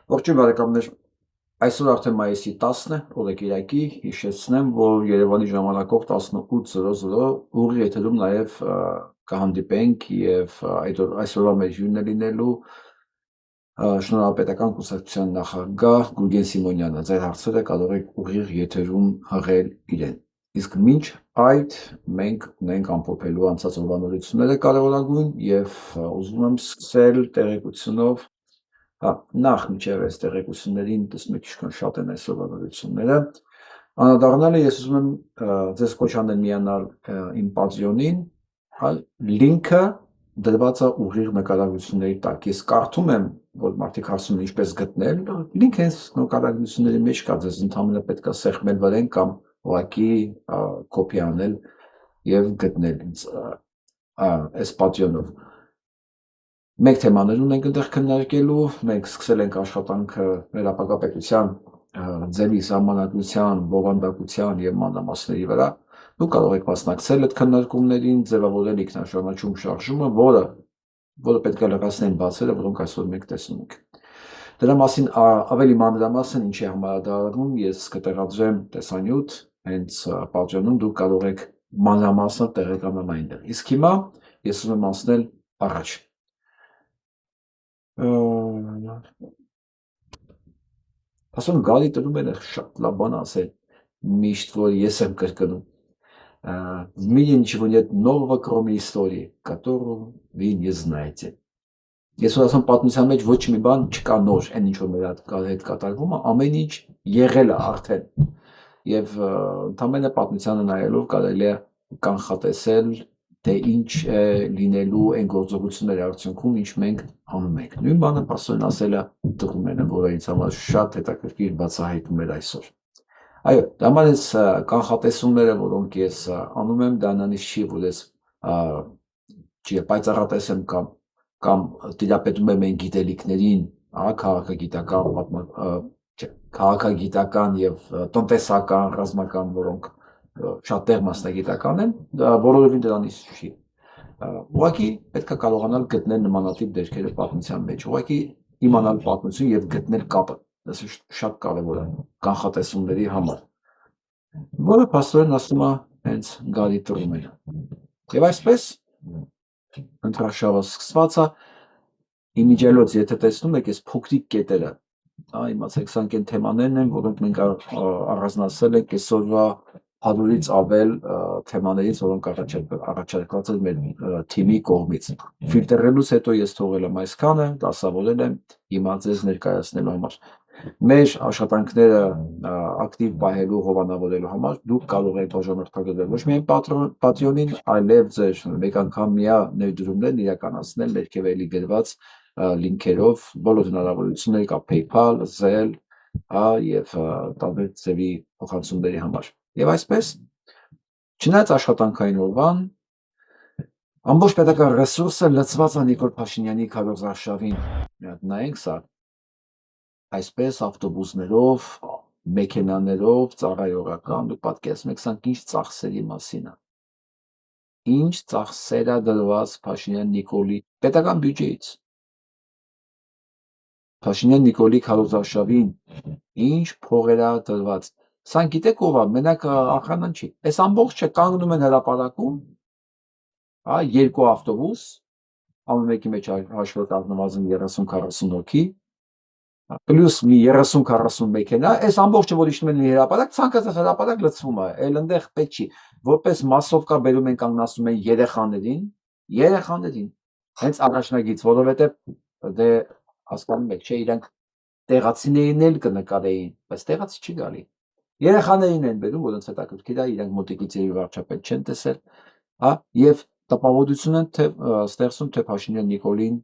Ողջույն բարեկամներ, այսօր արդեն մայիսի 10-ն է, օրը կիրակի, հիշեցնեմ, որ Երևանի ժամանակով 18:00 ուղիղ եթերում նաև կհանդիպենք եւ այսօրվա մեր հյուրն է լինելու Շնորհապետական կուսակցության նախագահ Գուրգեն Սիմոնյանը։ Ձեր հարցերը կարող եք ուղիղ եթերում հղել իրեն։ Իսկ մինչ այդ մենք ունենք ամփոփելու անցած օրվա նորությունները կարևորագույն եւ ուզում եմ սկսել տեղեկությունով նախ միջև այս տեղեկություններին տեսնում եք ինչքան շատ են այսօրվա նորությունները անդրադառնալը ես ուզում եմ ձեզ կոչ անել միանալ իմ Patreon-ին, լինքը դրված է ուղիղ նկարագրությունների տակ։ Ես կարդում եմ, որ մարդիկ հարցնում են ինչպես գտնել, լինքը հենց նկարագրությունների մեջ կա, ձեզ ընդհանրապես պետք է սեղմել վրեն կամ ուղղակի կոպի անել եւ գտնել այս Patreon-ով։ Մեկ թեմաներ ունենք այնտեղ քննարկելու, մենք սկսել ենք աշխատանքը մեր ապագա պետության ձևի սահմանադրության, բովանդակության եւ մանրամասների վրա։ Դուք կարող եք մասնակցել այդ քննարկումներին, ձևավորել ինքնաշարժում շարժումը, որը պետք է լրացնեն բացերը, որոնք այսօր մենք տեսնում ենք։ Դրա մասին ավելի մանրամասն ինչի համարադրվում ես կտեղադրեմ տեսանյութ հենց Patreon-ում, դուք կարող եք մանրամասն տեղեկանալ այնտեղ։ Իսկ հիմա ես ուզում եմ անցնել առաջ։ Ասում գալի տրում են շատ լավ բան ասել, միշտ որ ես եմ կրկնում։ В мире ничего нет нового, кроме истории, которую вы не знаете։ Ես որ ասում պատմության մեջ ոչ մի բան չկա նոր, այն ինչ որ մեր հետ կատարվում է, ամեն ինչ եղել է արդեն։ Եվ ընդամենը պատմությանը նայելով կարելի է կանխատեսել թե ինչ է լինելու այն գործողությունների արդյունքում, ինչ մենք անում ենք։ Նույն բանը պաստորեն ասել է Տրումենը, որը ինձ համար շատ հետաքրքիր բացահայտում էր այսօր։ Այո, դա համար այս կանխատեսումները, որոնք ես անում եմ, դա նույնիսկ չի, որ ես պայծառատես եմ կամ տիրապետում եմ այն գիտելիքներին, քաղաքագիտական եւ տնտեսական, ռազմական, որոնք շատ տեղ մասնագիտական են, բոլորովին դրանից չի։ Ուղղակի պետք է կարողանալ գտնել նմանատիպ դերքերը պատմության մեջ, ուղղակի իմանալ պատմություն եւ գտնել կապը։ Դա շատ կարեւոր է կանխատեսումների համար։ Որը փաստորեն ասում է հենց Գարի Տրումենը։ Եվ այսպես ընտրաշավը սկսված է իմիջիալոց, եթե տեսնում եք այս փոքրիկ կետերը, իմացեք, սրանք այն թեմաներն են, որոնք մենք առանձնացրել ենք այսօրվա 100-ից ավել թեմաներից, որոնք առաջարկված են մեր թիմի կողմից։ Ֆիլտրելուց հետո ես թողել եմ այսքանը, դասավորել եմ հիմա ձեզ ներկայացնելու համար։ Մեր աշխատանքները ակտիվ պահելու, հովանավորելու համար դուք կարող եք բաժանորդագրվել ոչ միայն Patreon-ին, այլև ձեր մեկ անգամյա ներդրումներն իրականացնել ներքևելի գրված լինքերով, բոլոր հնարավորությունների կա PayPal, Zelle, եւ տարբեր ձևի փոխանցումների համար։ Եվ այսպես, չնայած աշխատանքային օրվան, ամբողջ պետական ռեսուրսը լցված է Նիկոլ Փաշինյանի քարոզարշավին։ Նայենք սա, այսպես ավտոբուսներով, մեքենաներով, ծառայողական, դուք պատկերացնում եք, սրանք ինչ ծախսերի մասին է։ Ինչ ծախսեր է դրված Փաշինյան Նիկոլի պետական բյուջեից։ Փաշինյան Նիկոլի քարոզարշավին ինչ փողեր է դրված։ Սան գիտեք ով է, մենակ ախրանան չի։ Այս ամբողջը կանգնում են հրապարակում, երկու ավտոբուս, ամեն մեկի մեջ հաշվով առնվազն 30-40 հոգի, պլյուս մի 30-40 մեքենա, այս ամբողջը որ իջնում են հրապարակ, ցանկացած հրապարակ լցվում է, այլ այնտեղ պետք չի։ Որպես մասովկա բերում են կանգնացնում են երեխաներին, հենց առաջնագից, որովհետև դե հասկանում եք, չէ, իրանք տեղացիներին էլ կնկարեին, բայց տեղացի չի գալի։ Երեխաներին են բերում, որոնց հետաքրքիր է, իրանք մոտիկից եւ վարչապետ չեն տեսել, եւ տպավորություն են ստեղծում, թե Փաշինյան Նիկոլին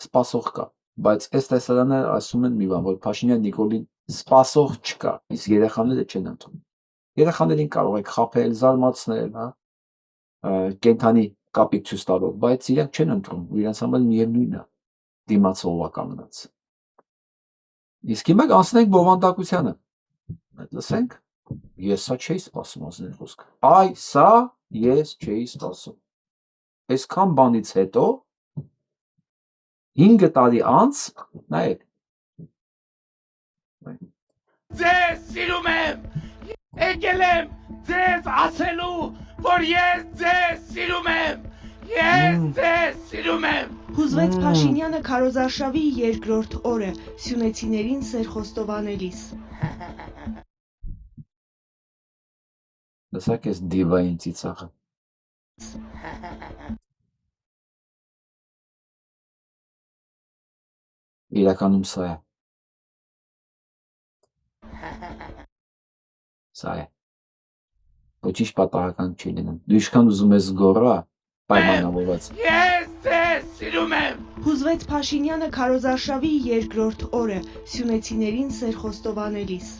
սպասող կա, բայց այս տեսարանը ասում են մի բան, որ Փաշինյան Նիկոլին սպասող չկա, իսկ երեխաները չեն ընդունում։ Երեխաներին կարող եք խաբել, զարմացնել, կենթանի կապիկ ցույց տալով, բայց իրանք չեն ընդունում, ու իրանց համար միևնույնն է դիմացողը կանգնած։ Իսկ հիմա անցնենք բովանդակությանը։ Լսենք, ես սա չէի սպասում ասել խոսքը։ Այ սա ես չէի սպասում։ Այսքան բանից հետո 5 տարի անց, նայեք, ձեզ սիրում եմ։ Եկել եմ ձեզ ասելու, որ ես ձեզ սիրում եմ։ Ես ձեզ սիրում եմ։ Հուզվեց Փաշինյանը քարոզարշավի երկրորդ օրը սյունեցիներին սեր խոստովանելիս։ Լսակ ես դիվային ծիծաղը։ Իրականում սա է։ Սա է։ Ոչինչ պատահական չի լինում։ Դու ինչքան ուզում ես գոռա, պայմանավորված։ Ես ձեզ սիրում եմ։ Հուզվեց Փաշինյանը քարոզարշավի երկրորդ օրը սյունեցիներին սեր խոստովանելիս։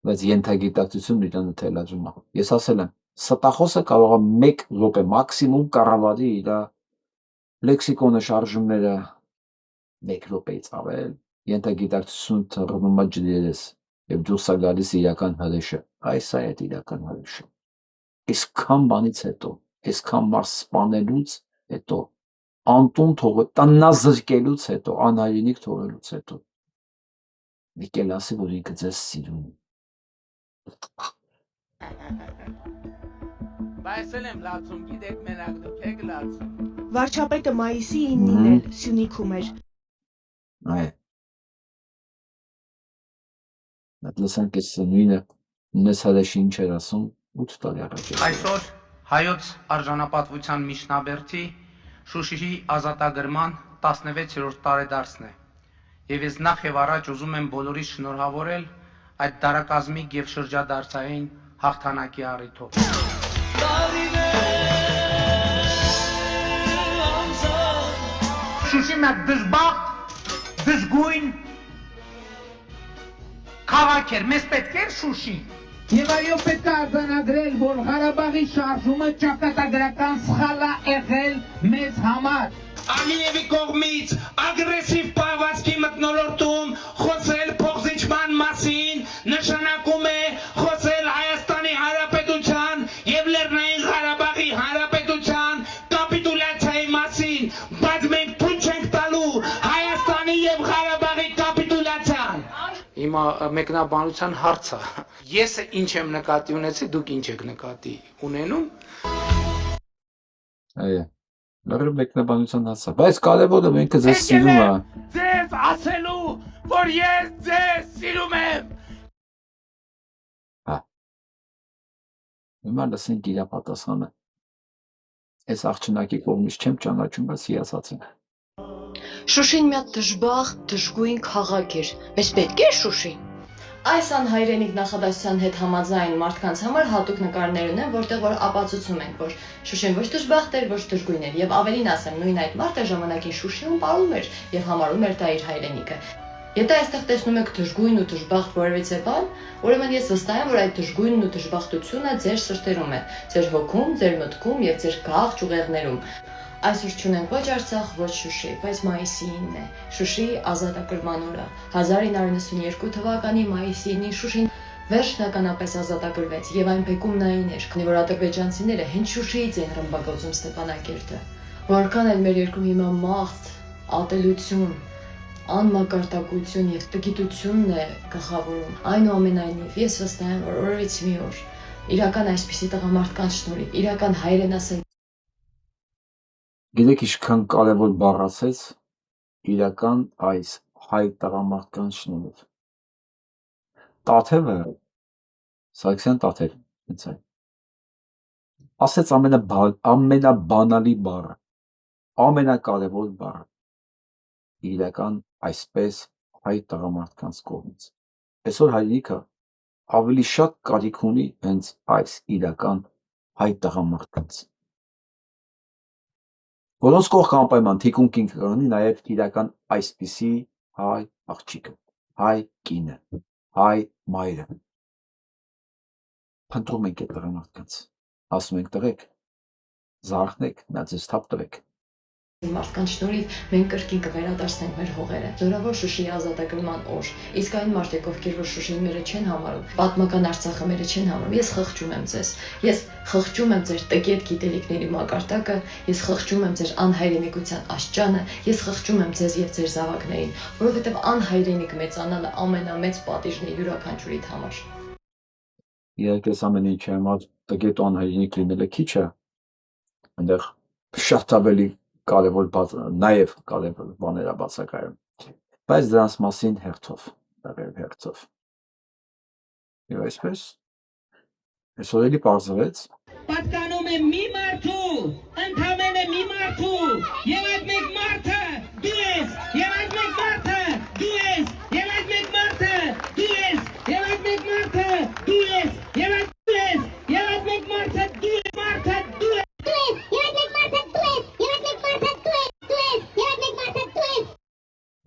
Բայց ենթագիտակցություն իրանը թելաջում է։ Ես ասել եմ, ստախոսը կարող է 1 րոպե մաքսիմում կառավարի իր լեքսիկոնը շարժումները 1 րոպեից ավել, ենթագիտակցություն թռնում է ջրերես եւ դուրս է գալիս իրական հրեշը։ Այս է այդ իրական հրեշը։ Այսքան բանից հետո, այսքան մարդ սպանելուց հետո, անտուն թողը տնազրկելուց հետո, անհայրենիք թողելուց հետո եկել ասի, որ ինքը ձեզ սիրում է։ Բայց եմ լացում, գիտեք մենակ դուք եք լացում։ Վարչապետը մայիսի 9-ին էլ Սյունիքում էր։ Այ։ Այդ լսանք ես նույնը նես հրեշի ինչ էր ասում 8 տարի առաջ։ Այսօր հայոց արժանապատվության միջնաբերդի Շուշիի ազատագրման 16-րդ տարեդարձն է։ Եվ ես նախ եւ առաջ ուզում եմ բոլորիս շնորհավորել այդ դարակազմիկ եւ շրջադարձային հաղթանակի առիթով։ Շուշին մեկ դժբախտ, դժգույն քաղաք էր, մեզ պետք էր Շուշի։ Եվ այո պետք է արձանագրել, որ Ղարաբաղի շարժումը ճակատագրական սխալ է եղել մեզ համար։ Ալիևի կողմից ագրեսիվ պահվածքի մթնոլորտում խոսել փոխզիջման մասին նշանակում է խոսել Հայաստանի Հանրապետության եւ Լեռնային Ղարաբաղի Հանրապետության կապիտուլյացիայի մասին, բայց մենք թույլ չենք տալու Հայաստանի եւ Ղարաբաղի կապիտուլյացիան։ Հիմա մեկնաբանության հարցը։ Ես ինչ եմ նկատի ունեցի, դուք ինչ եք նկատի ունենում։ Այո։ Լավ մեկնաբանության հասա, բայց կարևորը ինքը ձեզ սիրում է։ Ձեզ ասելու, որ ես ձեզ սիրում եմ։ Հա։ Հիմա լսենք իր պատասխանը։ Այս աղջնակի կողմից չեմ ճանաչում, բայց հիացած եմ։ Շուշին մի հատ դժբախտ, դժգույն քաղաք էր։ Մեզ պետք է Շուշի։ Այս անհայրենիք նախադասության հետ համաձայն մարդկանց համար հատուկ նկարներ ունեն, որտեղ որ ապացուցում են, որ Շուշին ոչ դժբախտ էր, ոչ դժգույն էր, եւ ավելին ասեմ, նույն այդ մարդը ժամանակին Շուշիում ապրում էր եւ համարում էր դա իր հայրենիքը։ Եթե այստեղ տեսնում եք դժգույն ու դժբախտ որևիցե բան, ուրեմն ես վստահ եմ, որ այդ դժգույնն ու դժբախտությունը ձեր սրտերում է, ձեր հոգում, ձեր մտքում եւ ձեր գաղ ճյուղերներում։ Այսօր չունենք ոչ Արցախ, ոչ Շուշի, բայց մայիսի 9-ն է, Շուշիի ազատագրման օրը։ 1992 թվականի մայիսի 9-ին Շուշին վերջնականապես ազատագրվեց եւ այն բեկումնային էր, քանի որ ադրբեջանցիները հենց Շուշիից են ռմբակոծում Ստեփանակերտը։ Որքան էլ մեր երկրում հիմա մաղթ, ատելություն, անմակարդակություն եւ տգիտությունն է գլխավորում։ Այնուամենայնիվ ես վստահ եմ, որ օրերից մի օր իրական այսպիսի տղամարդկանց շնորհիվ, իրական հայրենասեր Գիտեք ինչքան կարևոր բառ ասեց իրական այս հայ տղամարդկանց շնորհիվ։ Տաթևը Սարգսյան Տաթև, հենց այն։ Ասեց ամենաբանալի բառը, ամենակարևոր բառը իրական այսպես հայ տղամարդկանց կողմից։ Այսօր հայրենիքը ավելի շատ կարիք ունի հենց այս իրական հայ տղամարդկանց։ Որոնց կողք անպայման թիկունքին կգրանի նաև իրական այսպիսի հայ աղջիկը, հայ կինը, հայ մայրը։ Փնտրում ենք այդ տղամարդկանց, ասում ենք տղեկ, զարթնեք, նա ձեզ թափ տվեք։ Մարդկանց շնորհիվ մենք կրկին կվերադարձնենք մեր հողերը։ Զորավոր Շուշիի ազատագրման օր։ Իսկ այն մարդիկ, ովքեր որ Շուշին մերը չեն համարում, պատմական Արցախը մերը չեն համարում, ես խղճում եմ ձեզ։ Ես խղճում եմ ձեր տգետ գիտելիքների մակարդակը, ես խղճում եմ ձեր անհայրենիքության աշճանը, ես խղճում եմ ձեզ եւ ձեր զավակներին, որովհետեւ անհայրենիք մեծանալը ամենամեծ պատիժն է յուրաքանչյուրիդ համար։ Իհարկե ամեն ինչ համար տգետ ու անհայրենիք լինելը քիչ է, այնտեղ շատ ավելի կարևոր նաև կարևոր բաներ է բացակայում, բայց դրանց մասին հերթով, հերթով։ Եվ այսպես, այսօր էլի պարզվեց, Պատկանում է մի մարդու, ընդամենը մի մարդու, եւ այդ մեկ մարդը դու ես, եւ այդ մեկ մարդը դու ես, եւ այդ մեկ մարդը դու ես, եւ այդ մեկ մարդը դու ես, եւ այդ դու ես, եւ այդ մեկ մարդը դու ես, մարդը դու ես,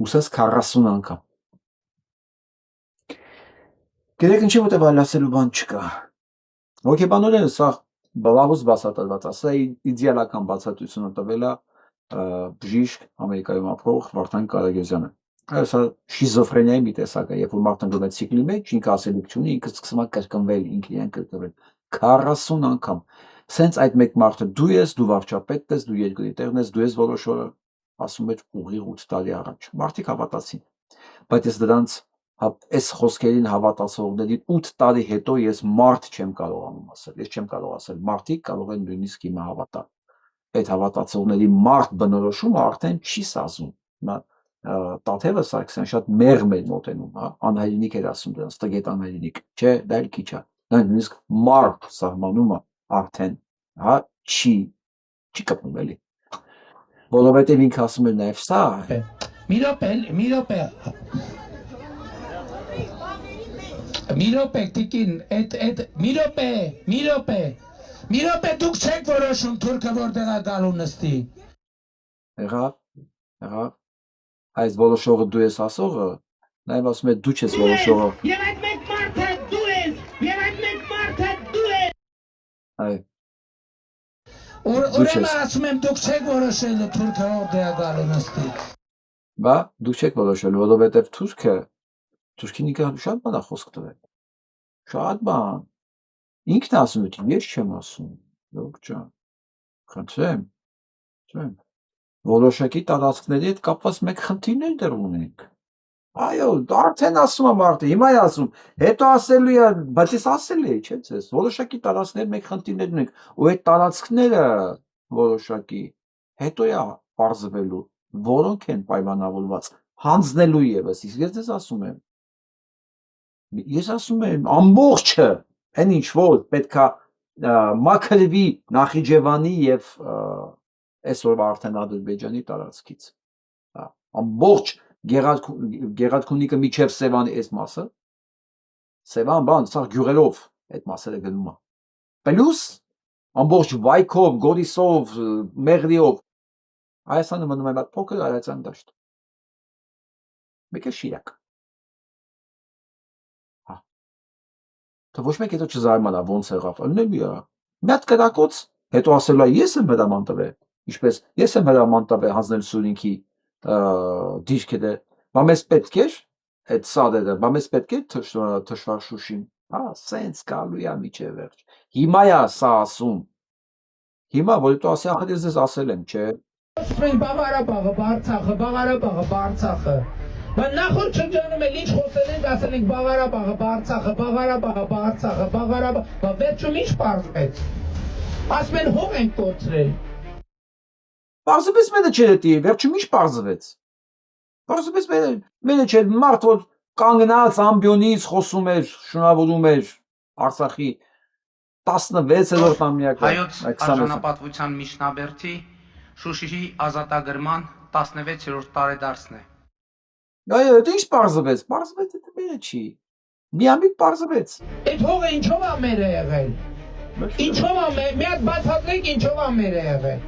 ուսես 40 անգամ։ Գիտեք ինչի որտեղ այլ ասելու բան չկա։ Հոգեբանորեն սա բավարար բացատրված է, սա իդեալական բացատրությունը տվել է բժիշկ Ամերիկայում ապրող Վարդան Կարագոզյանը։ Սա շիզոֆրենիայի մի տեսակ է, երբ որ մարդն գնում է ցիկլի մեջ, ինքը ասելիք չունի, ինքը սկսում է կրկնվել, ինքն իրեն կրկնվել 40 անգամ։ Սենց այդ մեկ մարդը դու ես, դու վարչապետն ես, դու երկրի տերն ես, դու ես որոշ օրը ասում էր ուղիղ 8 տարի առաջ։ Մարդիկ հավատացին։ Բայց ես դրանց այս խոսքերին հավատացողների 8 տարի հետո ես մարդ չեմ կարողանում ասել։ Ես չեմ կարող ասել մարդիկ կարող են նույնիսկ հիմա հավատալ։ Այդ հավատացողների մարդ բնորոշումը արդեն չի սազում։ Հիմա Տաթևը Սարգսյան շատ մեղմ էր մոտենում, հա, անհայրենիք էր ասում դրանց, տգետ անհայրենիք։ Չէ, դա էլ քիչ է։ Նույնիսկ մարդ սահմանումը արդեն, հա, չի կպնում էլի։ Որովհետև ինքը ասում էր նաև սա։ Մի րոպե, տիկին, մի րոպե, դուք չեք որոշում թուրքը որտեղ է գալու նստի։ Եղավ, այս որոշողը դու ես ասողը, նաև ասում է դու չես որոշողը։ Եվ այդ մեկ մարդը դու ես, եւ այդ մեկ մարդը դու ես։ Այ Ուրեմն ասում եմ դուք չեք որոշել թուրքը որտեղ է գալու նստի։ Բա դուք չեք որոշել, որովհետև Թուրքին ինքը շատ բան է խոսք տվել։ Շատ բան։ Ինքն է ասում է, ես չեմ ասում։ Լոկ ջան։ Խնդրեմ։ Որոշակի տարածքների հետ կապված մեկ խնդիրներ դեռ ունենք։ Այո, արդեն ասում եմ արդեն, հիմա է ասում, հետո ասելու է, բայց ես ասել էի, չէ՞ ձեզ, որոշակի տարածքներ մեկ խնդիրներ ունենք, ու այդ տարածքները որոշակի հետո է պարզվելու, որոնք են պայմանավորված հանձնելու եւս, իսկ ես ձեզ ասում եմ ամբողջը, այն ինչ որ պետքա մաքրվի Նախիջևանի եւ այսօրվա արդեն Ադրբեջանի տարածքից, ամբողջ Գեղարքունիքը միջև Սևանի այս մասը, Սևան բան, սա գյուղերով այդ մասերը գնում է, պլյուս ամբողջ Վայքով, Գորիսով, Մեղրիով, Հայաստանը մնում է փոքր Արարատյան դաշտ, մեկ է Շիրակ, ոչ մեկ հետո չզարմանա ոնց եղավ, ըլնելի է, մի հատ կրակոց, հետո ասելու է ես եմ հրաման տվել, ինչպես ես եմ հրաման տվել հանձնել Սուրինքի դիրքերը, բա մեզ պետք էր այդ սարերը, բա մեզ պետք է թշվառ Շուշին, սենց գալու է միջև վերջ, հիմա է սա ասում, հիմա որ դու ասի ախր ես ասել եմ, չէ։ Բաղարաբաղը, Արցախը, բայց նախորդ շրջանում էլ ինչ խոսել ենք, ասել ենք Բաղարաբաղը, Արցախը, բա վերջում ինչ պարզվեց, ասում են հող ենք կորցրել։ Պարզվեց մենը չէր էտի, վերջում ինչ պարզվեց։ Պարզվեց մենը չէր, մարդ որ կանգնած ամբյոնից խոսում էր, շնորհավորում էր Արցախի 16-րդ ամյակը։ Հայոց արժանապատվության միջնաբերդի Շուշիի ազատագրման 16-րդ տարեդարձն է։ Այո, դա ինչ պարզվեց, պարզվեց դա մենը չի։ Միամիտ պարզվեց։ Այդ հողը ինչով է մերը եղել։ Ինչով է, մի հատ բացատրեք ինչով է մերը եղել։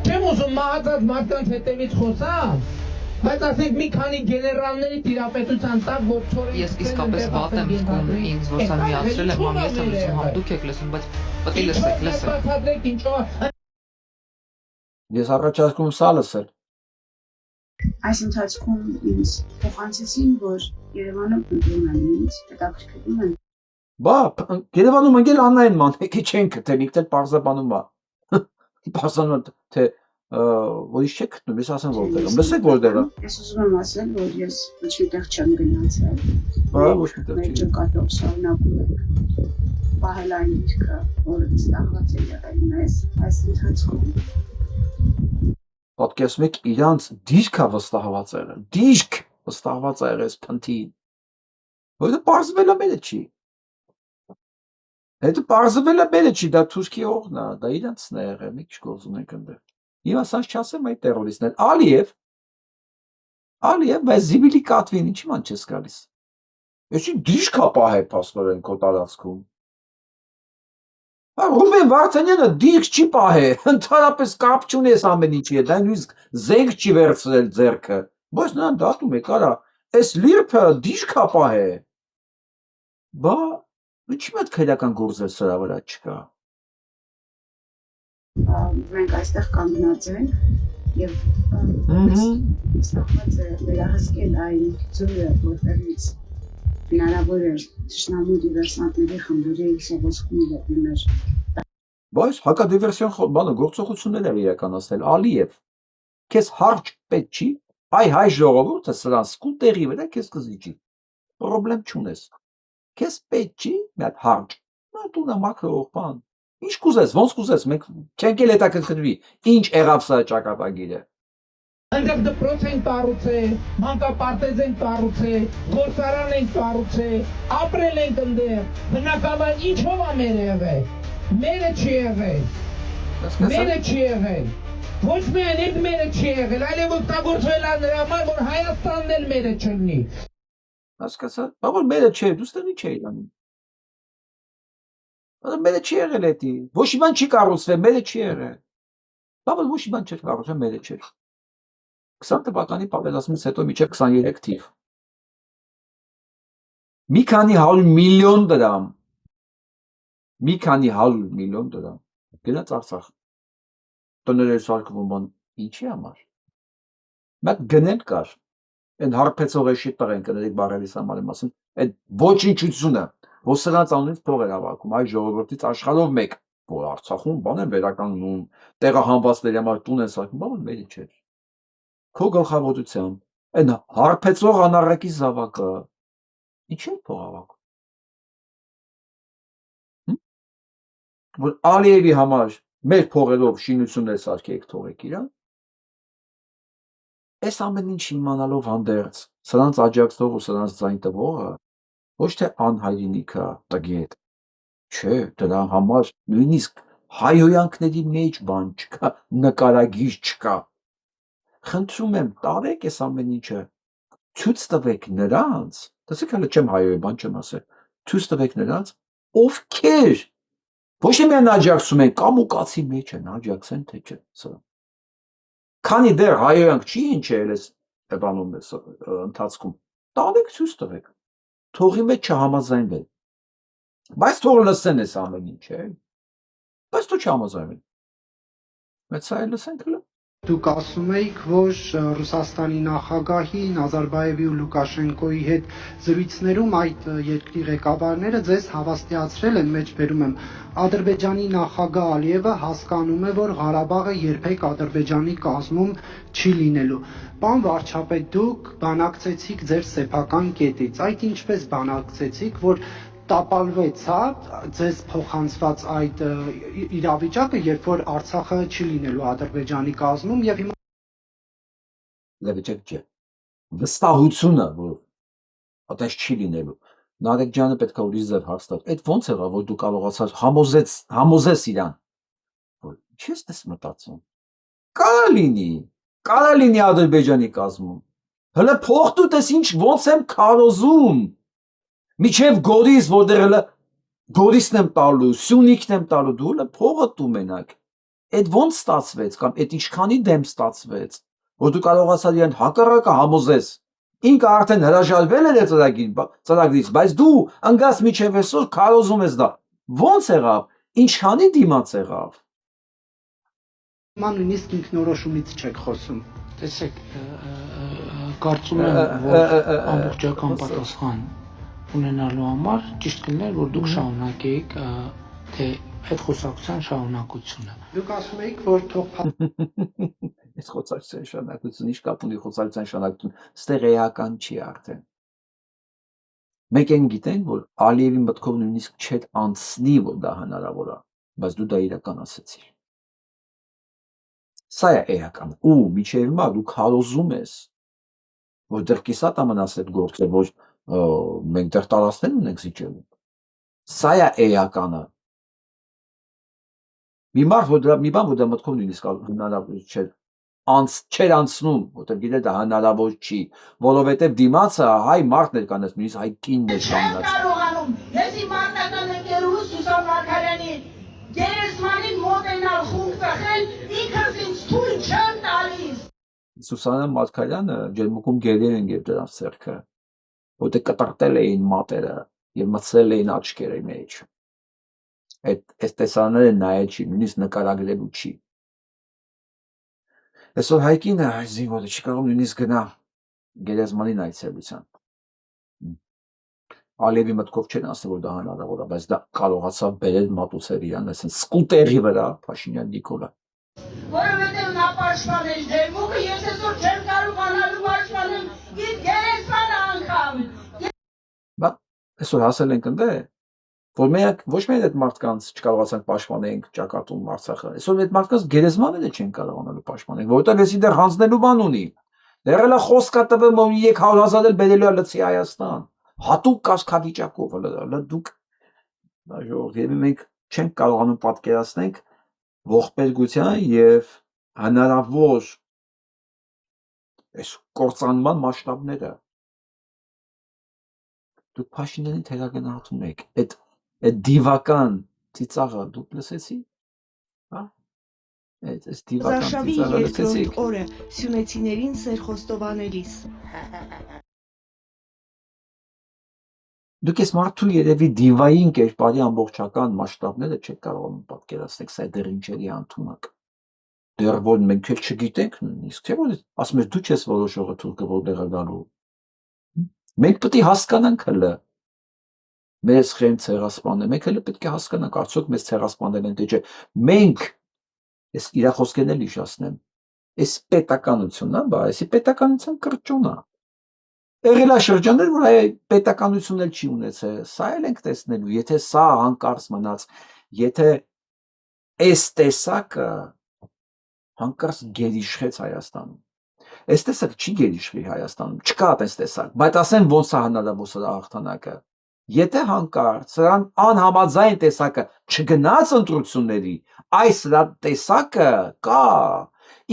Չեմ ուզում մահացած մարդկանց հետևից խոսամ, բայց ասենք մի քանի գեներալների տիրապետության տակ որ Ես իսկապես վատ եմ զգում ինձ, որ սա միացրել եմ, համ ես եմ լսում, համ դուք եք լսում, բայց պետք է լսեք։ Բացատրեք ինչով է։ Ես առաջարկում եմ սա լսել։ Այս ընթացքում ինձ փոխանցեցին, որ Երևանում ընտրում են ինձ, հետաքրքրում են։ Բա Երևանում ընկել Աննային ման, եկի չեն գտել, ինքն էլ պարզաբանում է։ Պարզանում թե որից չեք գտնում, ես ասեմ որտեղ եմ։ Լսեք որտեղ է։ Ես ուզում եմ ասել, որ ես ոչ միտեղ չեմ գնացել։ Բա ոչ միտեղ Մեր չի։ ճակատով շարունակում ենք պահել այն ինչքը, որ ստահված է եղել մեզ այս ընթացքում։ Պատկերացնում եք իրանց դիրքը վստահված է եղել։ Դիրք վստահված է եղել փնթին։ Որը պարզվել է մերը չի։ Հետո պարզվել է մերը չի, դա Թուրքի օղն է, դա իրանցն է եղել, մի քիչ գործ ունենք այնտեղ։ Հիմա ասած չասեմ այդ տերորիստներ։ Ալիև, բայց Զիբիլի կատվին ինչի ման չես գալիս։ Էսի դիրք ապահ է փաստորեն քո տարածքում։ Ռուբեն Վարդանյանը դիրք չի պահել, ընդհանրապես կապ չունի այս ամեն ինչի հետ, այն նույնիսկ զենք չի վերցրել ձեռքը, բայց նրան դատում է, կարա, այս լիրփը դիրք ապահ է, բա ինչի մոտ քրեական գործեր սրա վրա չկա։ Մենք այստեղ կանգնած ենք եւ ստահված է վերահսկել այն ձորը, որտեղից հնարավոր է թշնամու դիվերսանտների խմբերի շողոսկում դեպի Բայց հակադիվերսիոն բանը գործողություններ է իրականացնել Ալիև։ Քեզ հարճ պետք չի, հայ ժողովուրդը սրան սկուտերի վրա քեզ կզիջի։ Պրոբլեմ չունես։ Քեզ պետք չի մի հատ հարճ։ Նա տունը մակրող բան։ Ինչ կուզես, ոնց կուզես, մենք չենք էլ հետաքրքրվի։ Ինչ եղավ սա ճակատագիրը։ Այնտեղ դպրոց են կառուցել, մանկապարտեզ են կառուցել, գործարան են կառուցել, ապրել ենք այնտեղ։ Բնականաբար ինչով է մեր եղել։ Մերը չի եղել։ Մերը չի եղել։ Ոչ միայն այդ մերը չի եղել, այլև օգտագործվել է նրա համար, որ Հայաստանն էլ մերը չլինի։ Հասկացա, բավական մերը չէ, դու ստեղի չէ իրանում։ Մերը չի եղել էդի, ոչ մի բան չի կառուցվել, մերը չի եղել։ Բավական ոչ մի բան չէր կառուցվել, մերը չէր։ 20 թվականի պատերազմից հետո մինչև 23 թիվ։ Մի քանի 100 միլիոն դրամ գնաց Արցախ։ Տները սարքվում բան ինչի համար։ Մեկ գնել կար։ Այն հարբեցող էշի տղեն կներեք բարելիս համար եմ ասում, այդ ոչնչությունը, որ սրանց անունից փող էր հավաքում, այ ժողովրդից աշխարհով մեկ, որ Արցախում բան են վերականգնում, տեղահանվածների համար տուն են սարքում, բան մերի չէր։ Քո գլխավորությամբ այն հարբեցող անառակի զավակը ինչի է փող հավաքում։ Որ Ալիևի համար մեր փողերով շինություններ սարքեք թողեք իրան։ Այս ամեն ինչ իմանալով հանդերձ սրանց աջակցող ու սրանց ձայն տվողը ոչ թե անհայրենիքա տգետ, չէ, դրա համար նույնիսկ հայհոյանքների մեջ բան չկա, նկարագիր չկա։ Խնդրում եմ, տարեք այս ամեն ինչը, ցույց տվեք նրանց, տեսեք հələ չեմ հայոյի բան չեմ ասել, ցույց տվեք նրանց, ովքեր ոչ միայն աջակցում են, կամ ու կացի մեջ են, աջակցեն թե չէ, սրա։ Քանի դեռ հայոյանք չի հնչել այս բանում ընթացքում, տանեք ցույց տվեք, թողի մեջ չհամաձայնվեն, բայց թող լսեն այս ամեն ինչ, բայց թող չհամաձայնվեն, բայց սա էլ լսենք հələ։ Դուք ասում էիք, որ Ռուսաստանի նախագահի Նազարբաևի ու Լուկաշենկոյի հետ զրույցներում այդ երկրի ղեկավարները ձեզ հավաստիացրել են, մեջբերում եմ, Ադրբեջանի նախագահ Ալիևը հասկանում է, որ Ղարաբաղը երբեք Ադրբեջանի կազմում չի լինելու։ Պարոն վարչապետ, դուք բանակցեցիք ձեր սեփական կետից, այդ ինչպես բանակցեցիք, որ տապալվեցավ ձեզ փոխանցված այդ իրավիճակը, երբ որ Արցախը չի լինելու Ադրբեջանի կազմում եւ հիմա Իրավիճակ չէ։ Վստահությունը, որ այդպես չի լինելու։ Նարեկ ջանը պետք է ուրիշ ձև հաստատ։ Այդ ոնց եղավ, որ դու կարողացար համոզես իրան, որ ինչի՞ ես մտածում։ Կարա լինի Ադրբեջանի կազմում։ Հələ փող դու տես ինչ ոնց եմ քարոզում։ Միջև Գորիս, որտեղ հələ Գորիսն եմ տալու, Սյունիքն եմ տալու, դու հələ փողը դու մենակ։ Այդ ոնց ստացվեց կամ այդ ինչքանի դեմ ստացվեց, որ դու կարողացար իրեն հակառակը համոզես։ Ինքը արդեն հրաժարվել էր ծրագրից, բայց դու ընկած միջև այսօր քարոզում ես դա։ Ոնց եղավ, ինչքանի դիմաց եղավ։ Ման նույնիսկ ինքնորոշումից չեք խոսում։ Տեսեք, կարծում եմ, որ ամբողջական պատասխան ունենալու համար ճիշտ կլիներ, որ դուք շարունակեիք թե այդ խոսակցության շարունակությունը։ Դուք ասում եք, որ թող Այս խոսակցության շարունակությունը ինչ կապ ունի խոսակցության շարունակություն, ստեղ էական չի արդեն։ Մենք են գիտենք, որ Ալիևի մտքով նույնիսկ չէր անցնի, որ դա հնարավոր է, բայց դու դա իրականացրեցիր։ Սա է էական։ Ու միջև հիմա դու քարոզում ես, որ դեռ կիսատ ամնաս այդ գործը, որ մենք դեռ տարածքներ ունենք զիջելու։ Սա է էականը։ Մի բան, որ դա մտքով նույնիսկ հնարավոր չէր չէր անցնում, որտեղ գիտե դա հնարավոր չի, որովհետև դիմացը հայ մարդ ներկանաց, նույնիսկ հայ կինն էր կանգնած։ Չեմ կարողանում, ես իմ մարտական ընկերուհուս Սուսան Մարգարյանին գերեզմանին մոտենալ խումբ տխել, ինքս ինձ թույլ չեմ տալիս։ Սուսանա Մարգարյանը ջերմուկում գերեր են և դրանց ձեռքը, որտեղ կտրտել էին մատերը և մտցրել էին աչքերի մեջ։ Այս տեսաները նայել չի, նույնիսկ նկարագրելու չի։ Այսօր հայկինը զինվորը չի կարող նույնիսկ գնա գերեզմանին այցելության։ Ալիևի մտքով չեն ասել, որ դա հնարավոր է, բայց դա կարողացավ բերել մատուցել իրան, այսինքն սկուտերի վրա Փաշինյան Նիկոլը։ Որովհետև նա պաշտպանել ջերմուկը, ես այսօր չեմ կարողանալու պաշտպանել իր գերեզմանը անգամ։ Այսօր հասել ենք ընդ որ մենք ոչ միայն այդ մարդկանց չկարողացանք պաշտպանենք ճակատում Արցախը, այսօր այդ մարդկանց գերեզմանները չեն կարողանալու պաշտպանել, որովհետև էսի դեռ հանձնելու բան ունի։ Դեռ էլ խոսքա տվել, որ 300,000 էլ բերելու է լցի Հայաստան։ Հատուկ կարգավիճակով, դուք ժողովուրդ, մենք չենք կարողանում պատկերացնենք ողբերգության եւ հնարավոր այս կործանման մասշտաբները։ Դուք Փաշինյանին թերագնահատում եք, այդ դիվական ծիծաղը դուք լսեցի՞, հա? Այս դիվական Զարշավի ծիծաղը երկրորդ լսեցիք։ օրը սյունեցիներին սեր խոստովանելիս։ Դուք այս մարդու երևի դիվային կերպարի ամբողջական մասշտաբները չեք կարողանում պատկերացնել, սա դեռ ինչերի անթունակ։ Դեռ որ մենք էլ չգիտենք նույնիսկ, թե որ ասում ես դու չես որոշողը թուրքը որտեղ է գալու։ Մենք պետք է հասկանանք հələ մեզ խեն ցեղասպանել, մենք հələ պետք է հասկանանք, արդյոք մեզ ցեղասպանել են թե չէ։ Մենք ես իր խոսքերն էլ հիշեցնեմ, այս պետականությունն է, բա այսի պետականության կրճուն է։ Եղել է շրջաններ, որ այ պետականություն էլ չի ունեցել, սա էլ ենք տեսնելու, եթե սա հանկարծ մնաց, եթե այս տեսակը հանկարծ գերիշխեց Հայաստանում։ Այս տեսակ չի գերիշխի Հայաստանում, չկա այս տեսակ, բայց ասեմ ոնց է հնարավոր սրա հաղթանակը։ Եթե հանկարծ սրան անհամաձայն տեսակը չգնաց ընտրությունների, այս սրա տեսակը կա,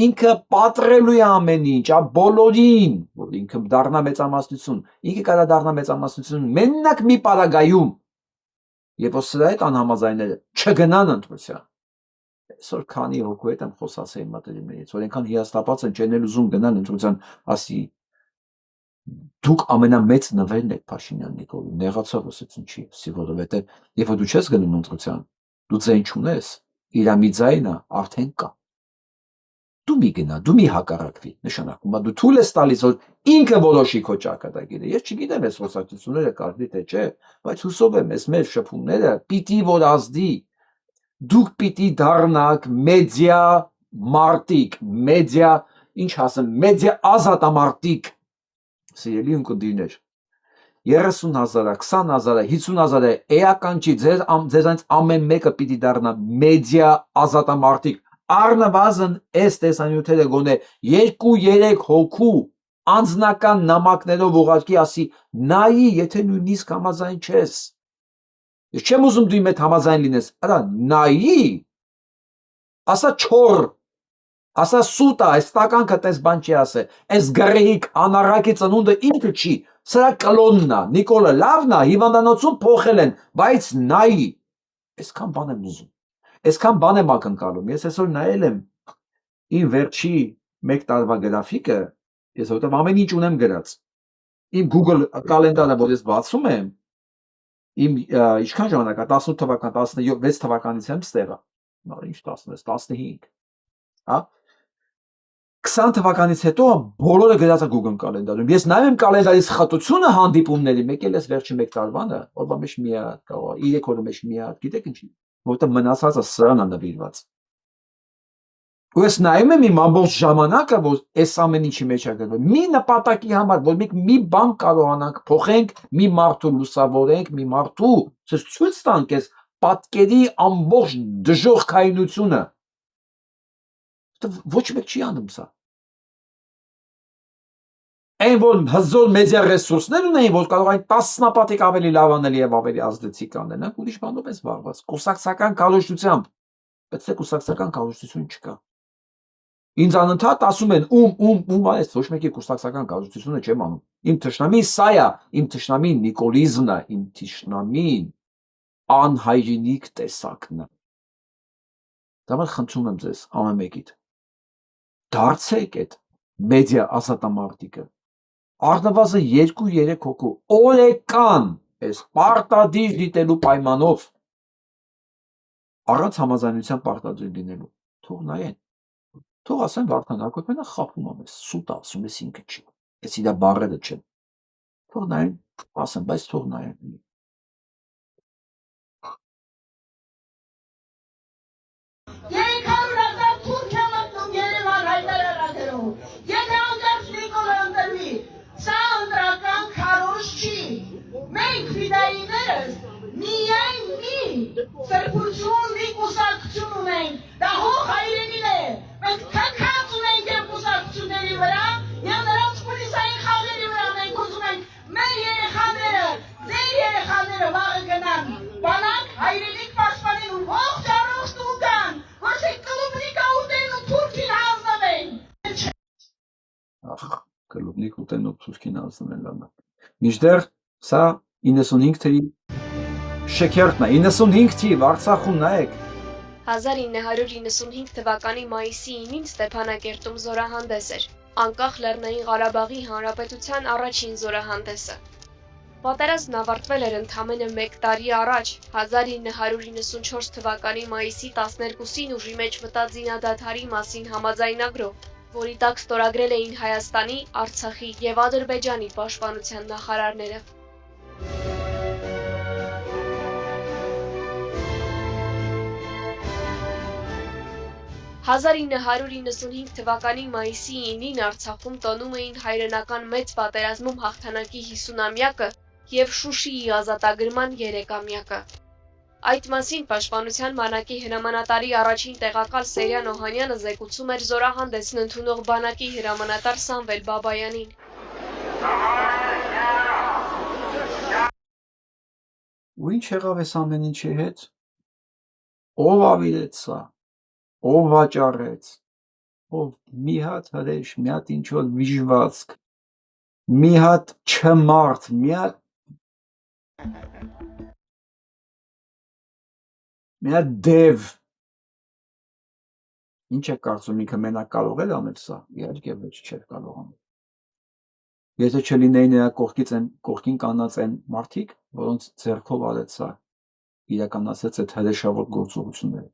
ինքը պատռելու է ամեն ինչ, բոլորին, որ ինքը դառնա մեծամասնություն, ինքը կարա դառնա մեծամասնություն մենակ մի պարագայում, եւ որ սրա այդ անհամաձայնները չգնան ընտրության։ Այսօր քանի հոգու հետ եմ խոսացել իմ մտերիմներից, որ այնքան հիասթափած են չեն ուզում գնալ ընտրության, ասի դուք ամենամեծ նվերն եք Փաշինյան Նիկոլի, նեղացավ ասեցին չի, ասի որովհետև երբ որ դու չես գնում ընտրության, դու ձայն չունես, իր մի ձայնը արդեն կա։ Դու մի գնա, դու մի հակառակվի, նշանակում է դու թույլ ես տալիս, որ ինքը որոշի քո ճակատագիրը։ Ես չգիտեմ այս խոսակցությունները կարդի թե չէ, բայց հուսով եմ այս մեր շփումները պիտի որ ազդի։ Դուք պիտի դառնաք մեդիա մարտիկ, մեդիա, ինչ ասեմ, մեդիա ազատամարտիկ, սիրելի ունկնդիրներ, 30,000, 20,000, 50,000 էական չի, ձեզանից ամեն մեկը պիտի դառնա մեդիա ազատամարտիկ, առնվազն այս տեսանյութերը գոնե 2-3 հոգու անձնական նամակներով ուղարկի ասի, նայի, եթե նույնիսկ համաձայն չես։ Ես չեմ ուզում դու իմ հետ համաձայն լինես, արա նայի, ասա չոր, ասա սուտա, այս տականքը տես բան չի ասե, այս գրեհիկ անառակի ծնունդը ինքը չի, սրա կլոնն է, Նիկոլը լավն է, հիվանդանոցում փոխել են, բայց նայի, այսքան բան եմ ուզում, այսքան բան եմ ակնկալում, ես այսօր նայել եմ իմ վերջի 1 տարվա գրաֆիկը, ես որտեղ ամեն ինչ ունեմ գրած, իմ Google կալենդարը, որ ես բացում եմ, իմ ինչքան ժամանակ է, 18 թվական, 16 թվականից եմ ստեղա, ինչ 16, 15, հա 20 թվականից հետո բոլորը գրած է Google կալենդարում։ Ես նայում եմ կալենդարի սխալությունը հանդիպումների, մեկ էլ էս վերջին 1 տարվանը, օրվա մեջ մի հատ կարող է, 3 օրը մեջ մի հատ, գիտեք ինչի, որտեղ մնացածը սրան է նվիրված։ Ու ես նայում եմ իմ ամբողջ ժամանակը, որ այս ամեն ինչի մեջ է գրվում։ Մի նպատակի համար, որ մենք մի բան կարողանանք փոխենք, մի մարդու լուսավորենք, մի մարդու ցույց տանք այս պատկերի ամբողջ դժոխքայնությունը։ Ոչ մեկ չի անում սա։ Այն որ հզոր մեդիա ռեսուրսներ ունեին, որ կարող են 10-նապատիկ ավելի լավ անել եւ ավելի ազդեցիկ անել, նա ուրիշ բանով է զբաղված։ Կուսակցական քարոզչությամբ, բայց թե կուսակցական քարոզչություն չկա։ Ինձ անընդհատ ասում են ում այս ոչ մեկի կուսակցական քարոզչությունը չեմ անում։ Իմ թշնամին սա է, իմ թշնամին նիկոլիզմն է, իմ թշնամին անհայրենիք տեսակն է։ Դա մը խնդրում եմ ձեզ ամեն մեկիդ։ Դարձեք այդ մեդիա ազատամարտիկը։ Առնվազն 2-3 հոգու օրեկան այս պարտադիր դիտելու պայմանով առանց համաձայնության պարտադիր լինելու թող նայեն թող ասեն Վարդան Հակոբյանը խափում է մեզ սուտ ասում ես ինքը չի ես իրա բառերը չեն թող նայեն ասեն բայց թող նայեն Մենք ֆիդայիներս միայն մի սրբություն մի կուսակցություն ունենք, դա հող հայրենին է, մենք թքած ունենք և կուսակցությունների վրա, և նրանց պոլիսային խաղերի վրա մենք ուզում ենք մեր երեխաները, ձեր երեխաները վաղը գնան, բանակ հայրենիք պաշտպանեն ու ողջ առողջ տուն գան, ոչ թե կլուբնիկա ուտեն ու թուրքին հանձնվեն։ Կլուբնիկ ուտեն ու թուրքին հանձնվեն մինչդեռ սա 95 թվի շքերթն է 95 թիվ Արցախում նայեք 1995 թվականի մայիսի 9-ին Ստեփանակերտում զորահանդես էր անկախ Լեռնային Ղարաբաղի Հանրապետության առաջին զորահանդեսը Պատերազմն ավարտվել էր ընդամենը 1 տարի առաջ 1994 թվականի մայիսի 12-ին ուժի մեջ մտած զինադադարի մասին համաձայնագրով որի տակ ստորագրել էին Հայաստանի, Արցախի և Ադրբեջանի պաշտպանության նախարարները 1995 թվականի մայիսի 9-ին Արցախում տոնում էին հայրենական մեծ պատերազմում հաղթանակի 50-ամյակը և Շուշիի ազատագրման 3-ամյակը։ Այդ մասին Պաշտպանության բանակի հրամանատարի առաջին տեղակալ Սերյան Օհանյանը զեկուցում էր զորահանդեսն ընդունող բանակի հրամանատար Սամվել Բաբայանին։ Ու ինչ եղավ այս ամեն ինչի հետ։ Ով ավիրեց սա։ Ով վաճառեց, ով մի հատ հրեշ, մի հատ ինչ-որ վիժվածք, մի հատ չմարդ, մի հատ դև, ինչ է կարծում ինքը մենակ կարող էր անել սա, իհարկե ոչ չէր կարող անել, եթե չլինեի նրա կողքին կանած են մարդիկ, որոնց ձեռքով արեց սա, իրականացեց այդ հրեշավոր գործողությունները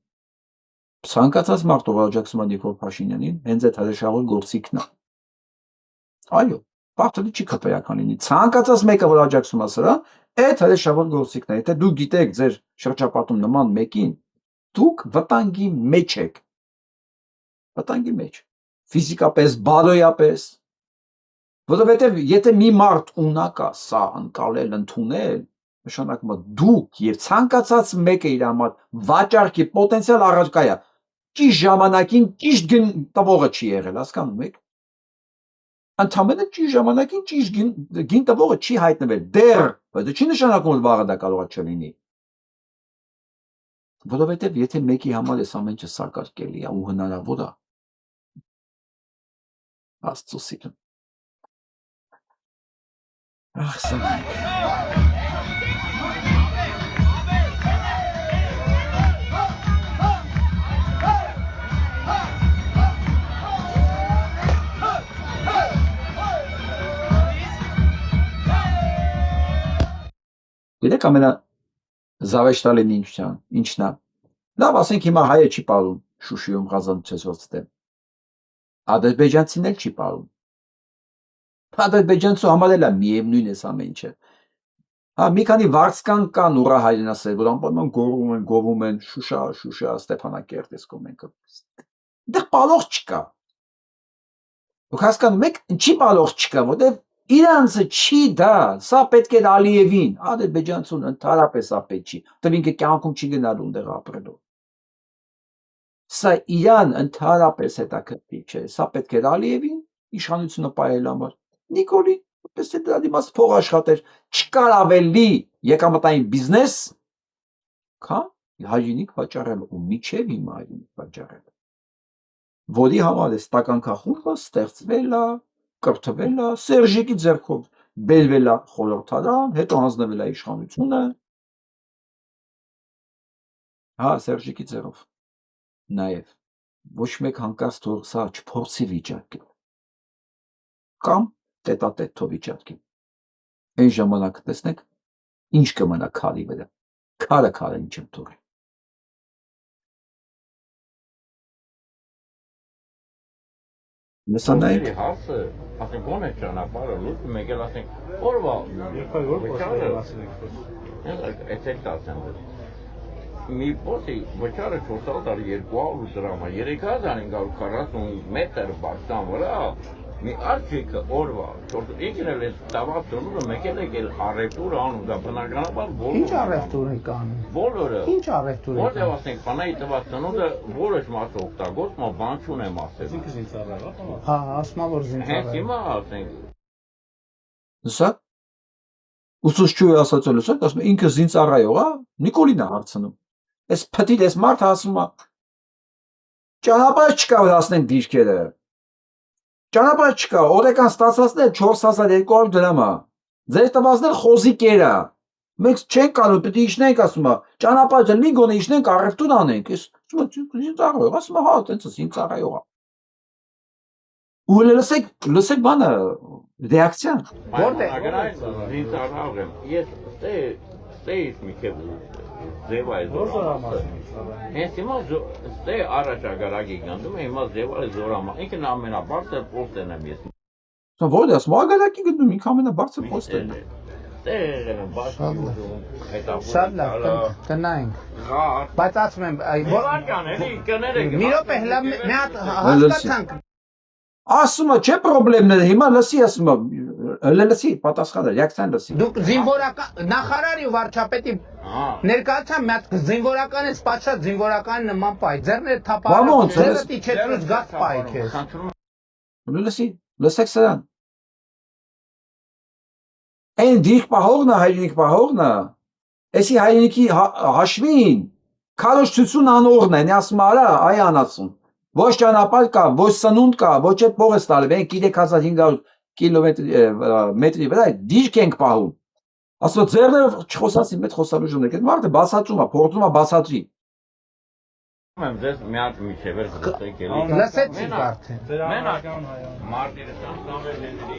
Ցանկացած մարդ ով աջակցում է Նիկոլ Փաշինյանին, հենց այդ հրեշավոր գործիքն է։ Այո, բարդալի չի քրեական լինի։ Ցանկացած մեկը որ աջակցում է սրա, այդ հրեշավոր գործիքն է։ Եթե դուք գիտեք ձեր շրջապատում նման մեկին, դուք վտանգի մեջ եք։ Վտանգի մեջ։ Ֆիզիկապես, բարոյապես։ Որովհետև եթե մի մարդ ունակ է սա անցալել, ընդունել, նշանակում է դուք եւ ցանկացած մեկը իր համար վաճառքի պոտենցիալ առարկա է։ Ճիշտ ժամանակին ճիշտ գին տվողը չի եղել, հասկանում եք։ Ընդհանրապես ճիշտ ժամանակին ճիշտ գին տվողը չի հայտնվել դեռ, բայց դա չի նշանակում որ վաղը դա կարող է չլինի։ Որովհետև եթե մեկի համար այս ամեն ինչը սակարկելի է ու հնարավոր է, Աստծո սիրուն։ Ախ, սանեք։ Գիտեք ամենազավեշտալին ինչն է։ Լավ, ասենք հիմա հայը չի ապրում Շուշիում Ղազանցեցված դեմ։ Ադրբեջանցին էլ չի պարում։ Ադրբեջանցու համար էլ է միևնույն է ամեն ինչը։ Հա, մի քանի վարձկան կան ուրա հայրենասեր, որ անպայման գովում են Շուշա, Ստեփանակերտ, այս կողմենքը։ Դեռ պալող չկա։ Դուք հասկանում եք, ինչի պալող չկա, որտեղ իրանցը չի դա, սա պետք է Ալիևին, ադրբեջանցուն ընդհանրապես սա պետք չի, որտեղ ինքը կյանքում չի գնալու այնտեղ ապրելու։ Սա իրան ընդհանրապես հետաքրքիր չէ, սա պետք է Ալիևին իշխանությունը պահել համար։ Նիկոլի, պես թե դրա դիմաց փող աշխատեր, չկար ավելի եկամտային բիզնես, քան հայրենիք վաճառել ու միջև հիմա հայրենիք վաճառել։ Որի համար է ստականքախումբը ստեղծվել է, կրթվել է, Սերժիկի ձեռքով բերվել է խորհրդարան, հետո հանձնվել է իշխանությունը։ Հա, Սերժիկի ձեռով։ Նաև ոչ մեկ հանկարծ թող սա չփորձի վիճակել։ Կամ տետատետ թող վիճակի։ Այն ժամանակ տեսնեք, ինչ կմնա քարի վրա։ Քարը ինչ թողի։ Լսանայք։ Հասը, ասենք ո՞ն է ճանապարհը, լույսը մեկ էլ ասենք օրվա։ Էսեք ասեմ։ Մի փոսի վճարը 400 տարի 200 դրամ է, 3540 մետր բարձան վրա, մի արջիկը օրվա, ինքն էլ էս տավա ծնունդը մեկ էլ եկել առևտուր անում, դա բնականաբար բոլորը։ Ինչ առևտուր եք անում։ Բոլորը։ Ինչ առևտուր եք։ Որտեղ ասենք բանայի տվա ծնունդը որոշ մասը օգտագործում, բան չունեմ ասել։ Ինքը զինծառայող է։ Հա, ասում որ զինծառայող։ Հենց հիմա ասենք։ Լսա։ Ուսուցչուհի ասացել լսա, ասում ինքը զինծառայող է, Նիկոլին է հարցնում։ Այս փտիտ այս մարդը ասում է ճանապարհ չկա որ հասնենք դիրքերը։ Ճանապարհ չկա, օրեկան ստացածներ 4200 դրամ է։ Ձեր տվածներ խոզիկեր է։ Մենք չենք կարող, պետք է իջնենք, ասում է, ճանապարհը լինի գոնե իջնենք առևտուր անենք։ Ես զինծառայող, ասում է, հա, տենց զինծառայող է։ Ու լսեք բանը, ռեակցիան։ Որտեղ զինծառայող եմ։ Ես ստեյս մի քիչ ձևա է զորամասը։ Հենց հիմա ստե առաջ ագարակի գնդում է, հիմա ձևա է զորամա։ Ինքն ամենաբարձր պոստերն եմ ես։ Որտեղ ասում ագարակի գնդում, ինքը ամենաբարձր պոստերն է։ Ստե հետապուր։ Շատ լավ, տնայինք։ Բայց ասում եմ, Բորական էլի, կներեք։ մի րոպե, հլա մի հատ հասկացանք։ Ասում է, չէ պրոբլեմները, հիմա լսի, ասում է, լսի, պատասխանը, ռեակցիան լսի։ Դուք զինվորական նախարարի ու վարչապետի ներկայացան մի հատ զինվորական է սպասած զինվորական նման պայ։ Ձեռները թափահարած, ձեռը իջեցրուց գաց պայ քեզ։ Լսի, լսեք սրան։ Այն դիրք պահողն է, հայրենիք պահողն է, էսի հայրենիքի հաշվին, քարոզչություն անողն է, ասում արա, այ անասում։ Ոչ ճանապարհ կա, ոչ սնունդ կա, ոչ այդ փող է ստալու, մենք 3500 կիլոմետրի վրա դիրք ենք պահում։ Ասում ձեռներով չխոսացի, մեծ խոսալու ժամանակ, այդ մարդը բացատրում է, փորձում է բացատրի։ Եմ ձեզ մի հատ միջև էր զրուցեք էլի։ Լսեցիք արդեն։ Մենակ մարտիրը սանսանվերների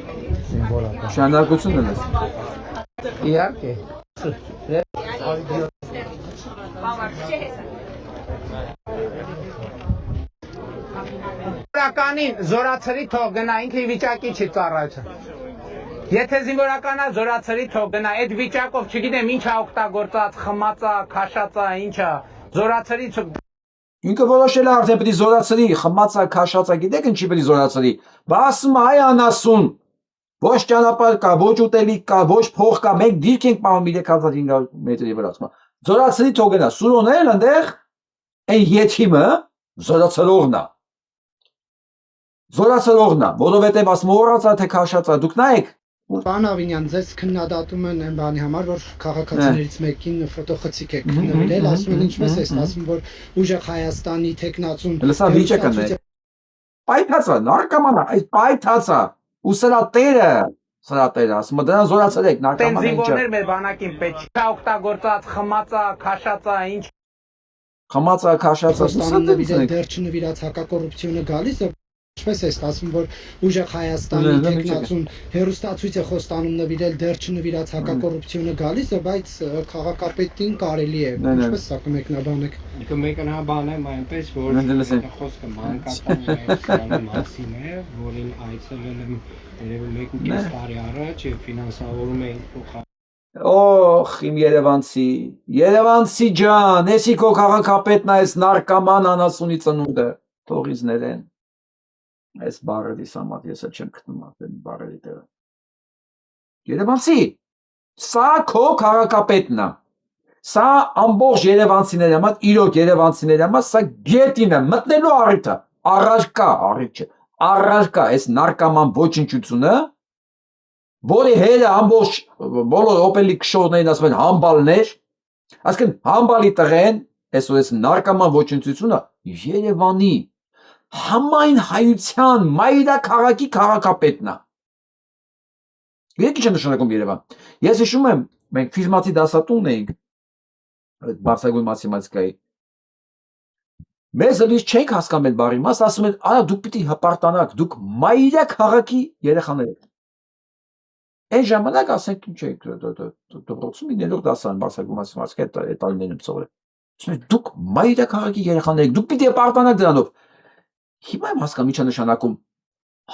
Զինվորական։ Շնորհակալություն եմ։ Իհարկե։ Զինվորականին զորացրի թող գնա, ինքը վիճակի չի ծառայություն։ Եթե զինվորականա զորացրի թող գնա, այդ վիճակով չգիտեմ ինչա օգտագործած, խմածա, քաշածա, ինչա, զորացրի Ինքը որոշել է արդեն պետք է զորացրի, խմածա, քաշածա, գիտեք ինչի պետք է զորացրի։ Բա ասում է այ անասուն։ Ոչ ճանապարհ կա, ոչ ուտելիք կա, ոչ փող կա, մենք դիրք ենք պահում 3500 մետրի վրա, ասում է։ Զորացրի թող գնա, սուրոն էլ այնտեղ այն յեթիմը զորացրողն է։ Զորացրողն է, որովհետև ասում մոռացա թե քաշածա, դուք նայեք։ Պարոն Ավինյան, ձեզ քննադատում են այն բանի համար, որ քաղաքացիներից մեկին ֆոտոխցիկ եք քննվել, ասում են ինչպես է, ասում որ ուժեղ Հայաստանի տեխնացուն։ Լսա վիճակը նայ։ Պայթացա, նարկաման է, այս պայթացա։ Ու սրա տերը, ասում է դրան զորացրեք, նարկաման է ինչա։ Զինվորներ մեր բանակին պետք չէ օգտագործած, խմածա, քաշածա, ինչ։ Խմածա, քաշածա, Հայաստանում դեռ չնվիրած հակակոռուպցիոնը գալիս է։ Ինչպես է ստացվում, որ ուժեղ Հայաստանի տեխնացուն հերոստացույց է խոստանում նվիրել, դեռ չնվիրած հակակոռուպցիոնը գալիս է, բայց քաղաքապետին կարելի է։ Ինչպես սա կմեկնաբանեք։ Կմեկնաբանեմ այնպես, որ խոսքը մանկական Հայաստանի մասին է, որին այցելել եմ երևի 1.5 տարի առաջ եւ ֆինանսավորում էինք փոխարեն։ Օխ, իմ Երևանցի ջան, էսի քո քաղաքապետն է, այս նարկաման անասունի ծնունդը, թողից ներեն։ Այս բարերի համար ես չեմ գտնում այդ բարերի տեղը։ Երևանցի, սա քո քաղաքապետն է։ Սա ամբողջ երևանցիների համար, իրոք երևանցիների համար, սա գետին է, մտնելու առիթը, առարկա, այս նարկաման ոչնչությունը, որի հետը ամբողջ բոլոր օպելի քշորներին ասում են համբալներ, ասկեն համբալի տղեն, այս նարկաման ոչնչությունը Երևանի համայն հայության մայրաքաղաքի քաղաքապետն է։ Գիտեք ինչ է նշանակում Երևան։ Ես հիշում եմ, մենք ֆիզմատի դասատուն էինք, բարձրագույն մաթեմատիկայի։ Մեզ լույս չենք հասկանում այդ բառի մաս, ասում են, արա դուք պիտի հպարտանաք, դուք մայրաքաղաքի երեխաներ եք։ Այն ժամանակ ասենք ինչ եք դպրոցում ինելով դասան բարձրագույն մաթեմատիկայի այդ տարիներին ծորել։ Ասում են դուք մայրաքաղաքի երեխաներ եք, դուք պիտի հպարտանաք դրանով։ Հիմա եմ հասկանում ինչ է նշանակում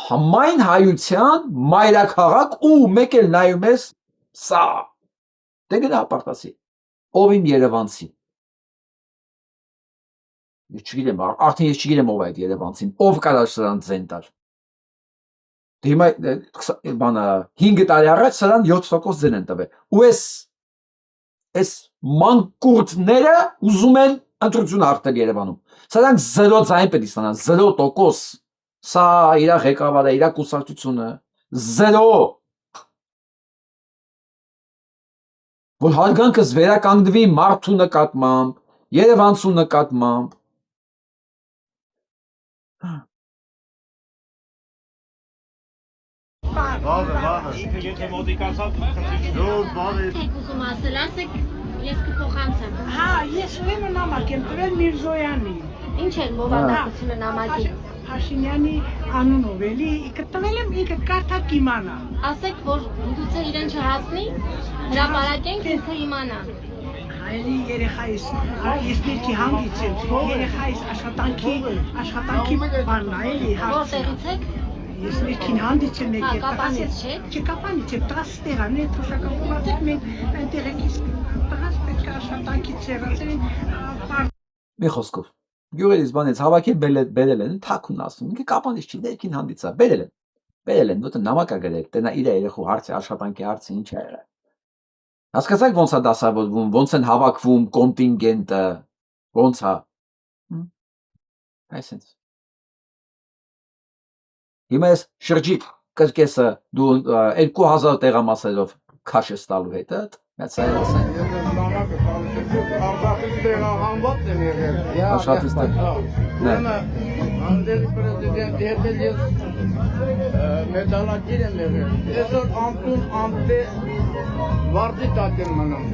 համայն հայության մայրաքաղաք ու մեկ էլ նայում ես սա դե գնա ապարտասի ով իմ երևանցի ես չգիտեմ արդեն ես չգիտեմ ով է այդ երևանցին ով կարա սրան ձեն տալ դե հիմա բանը 5 տարի առաջ սրան 7% ձեն են տվել ու այս մանկուրտները ուզում են ընտրություն արտել Երևանում սրանք 0 ձայն պետք է ստանան 0%, սա իր ղեկավարը, իր կուսակցությունը 0, որ հարգանքս վերականգնվի մարդու նկատմամբ, երևանցու նկատմամբ։ Եթե մոտիկացավ, ուզում ասել, ասեք, ես կփոխանցեմ։ Հա, ես ուրեմն նամակ եմ տվել Միրզոյանի։ Ինչ է մովանդակությունը նամակի։ Փաշինյանի անունով էլի, կտվել եմ ինքը կարդա կիմանա։ Ասեք, որ գուցե իրեն չհասնի, հրապարակենք ինքը իմանա։ Այլի երեխայիս, ես ներքի հանգից եմ, երեխայիս աշխատանքի բանն է, էլի հարցը։ Որտեղից եք։ Ես ներքին հանդից եմ եկել։ Կապանից չեք։ Չկապանից եմ, տղաս տեղան է, թոշակավորված եք, մենք այնտեղ ենք իսկ տղաս պետք է աշխատանքից սեղացել են։ Մի խոսքով, գյուղերից բանից հավաքի բերել են, թաքուն ասում, ինքը կապանից չի, ներքին հանդից է, բերել են, որտե նամակ է գրել, տենա իր երեխու հարցը, աշխատանքի հարցը ինչ է եղել։ Հասկացաք ոնց է դասավորվում, ոնց են հավաքվում կոնտինգենտը, ոնց է։ Այսինքն Հիմա ես շրջիկ կրկեսը դու 2000 տեղամասերով քաշ ես տալու հետդ, մեծ այլ ասեն։ Արցախից տեղահանված եմ եղել։ Աշխատից Անդերի պրեզիդենտի հետ ես մեդալակիր եմ եղել։ Այսօր անտուն անտե վարձի տակ եմ մնում։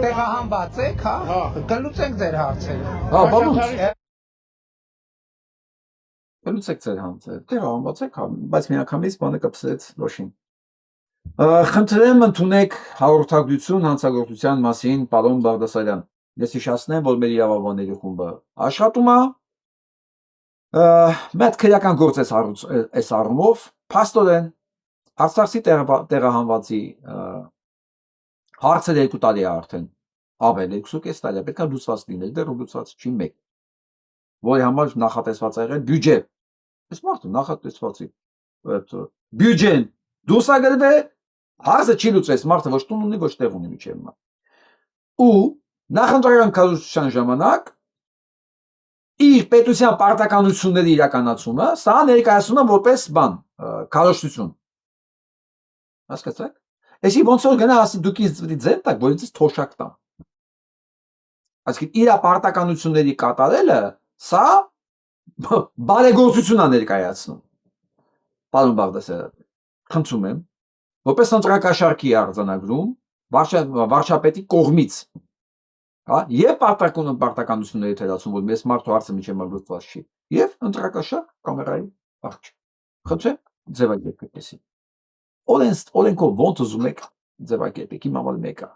Տեղահանված եք, հա։ Կլուծենք ձեր հարցերը։ Հա, բավարար։ Լուծեք ձեր հանձը, տեղահանված եք, բայց միանգամից բանը կպսեց լոշին։ Խնդրեմ ընդունեք հաղորդագրություն հանցագործության մասին պարոն Բաղդասարյան։ Ես հիշեցնեմ, որ մեր իրավաբանների խումբը աշխատում է, մեծ քրեական գործ այս առումով, փաստորեն Արցախի տեղահանվածի հարցը 2 տարի է արդեն, ավել 2.5 տարի, պետք է լուծված լինել, դեռ լուծված չի մեկ, որի համար նախատեսված է եղել բյուջե։ Այս մարդը նախատեսվածի բյուջեն դուրս է գրվել, հարցը չի լուծվել, մարդը ոչ տուն ունի, ոչ տեղ ունի միջև հիմա։ Ու նախընտրական կառուցության ժամանակ իր պետության պարտականությունների իրականացումը, սա ներկայացնում է որպես բան, քարոզություն։ Հասկացաք։ Այսի ոնց որ գնա ասի դուք ինձ ձեն տակ, որ ինձ թոշակ տամ։ Այսինքն իր պարտականությունների կատարելը, սա բարեգործություն է ներկայացնում։ Պարոն Բաղդասարյան, խնդրում եմ, որպես ընտրակաշարքի արձանագրում վարչապետի կողմից, հա, եւ պարտականությունների թերացում, որ մեզ մարդու հարցը միջև լուծված չի, եւ ընտրակաշարք կամերայի Արջ։ Խնդրեմ ձևակերպեք էսի։ Օրենքով ոնց ուզում եք ձևակերպեք, իմ համար մեկը։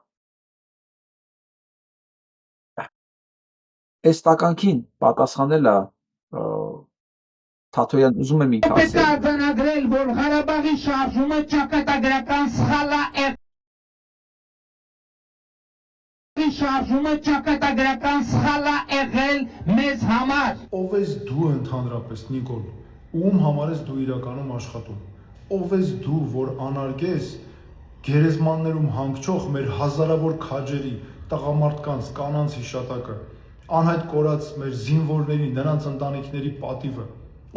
Այս տականքին պատասխանելը Թաթոյան ուզում եմ ինքը Պետք է ասել։ արձանագրել, որ Ղարաբաղի շարժումը ճակատագրական սխալ է շարժումը ճակատագրական սխալ է եղել մեզ համար։ Ով ես դու ընդհանրապես Նիկոլ, ում համար ես դու իրականում աշխատում։ Ով ես դու, որ անարգես գերեզմաններում հանգչող մեր հազարավոր քաջերի, տղամարդկանց, կանանց հիշատակը, անհայտ կորած մեր զինվորների, նրանց ընտանիքների պատիվը։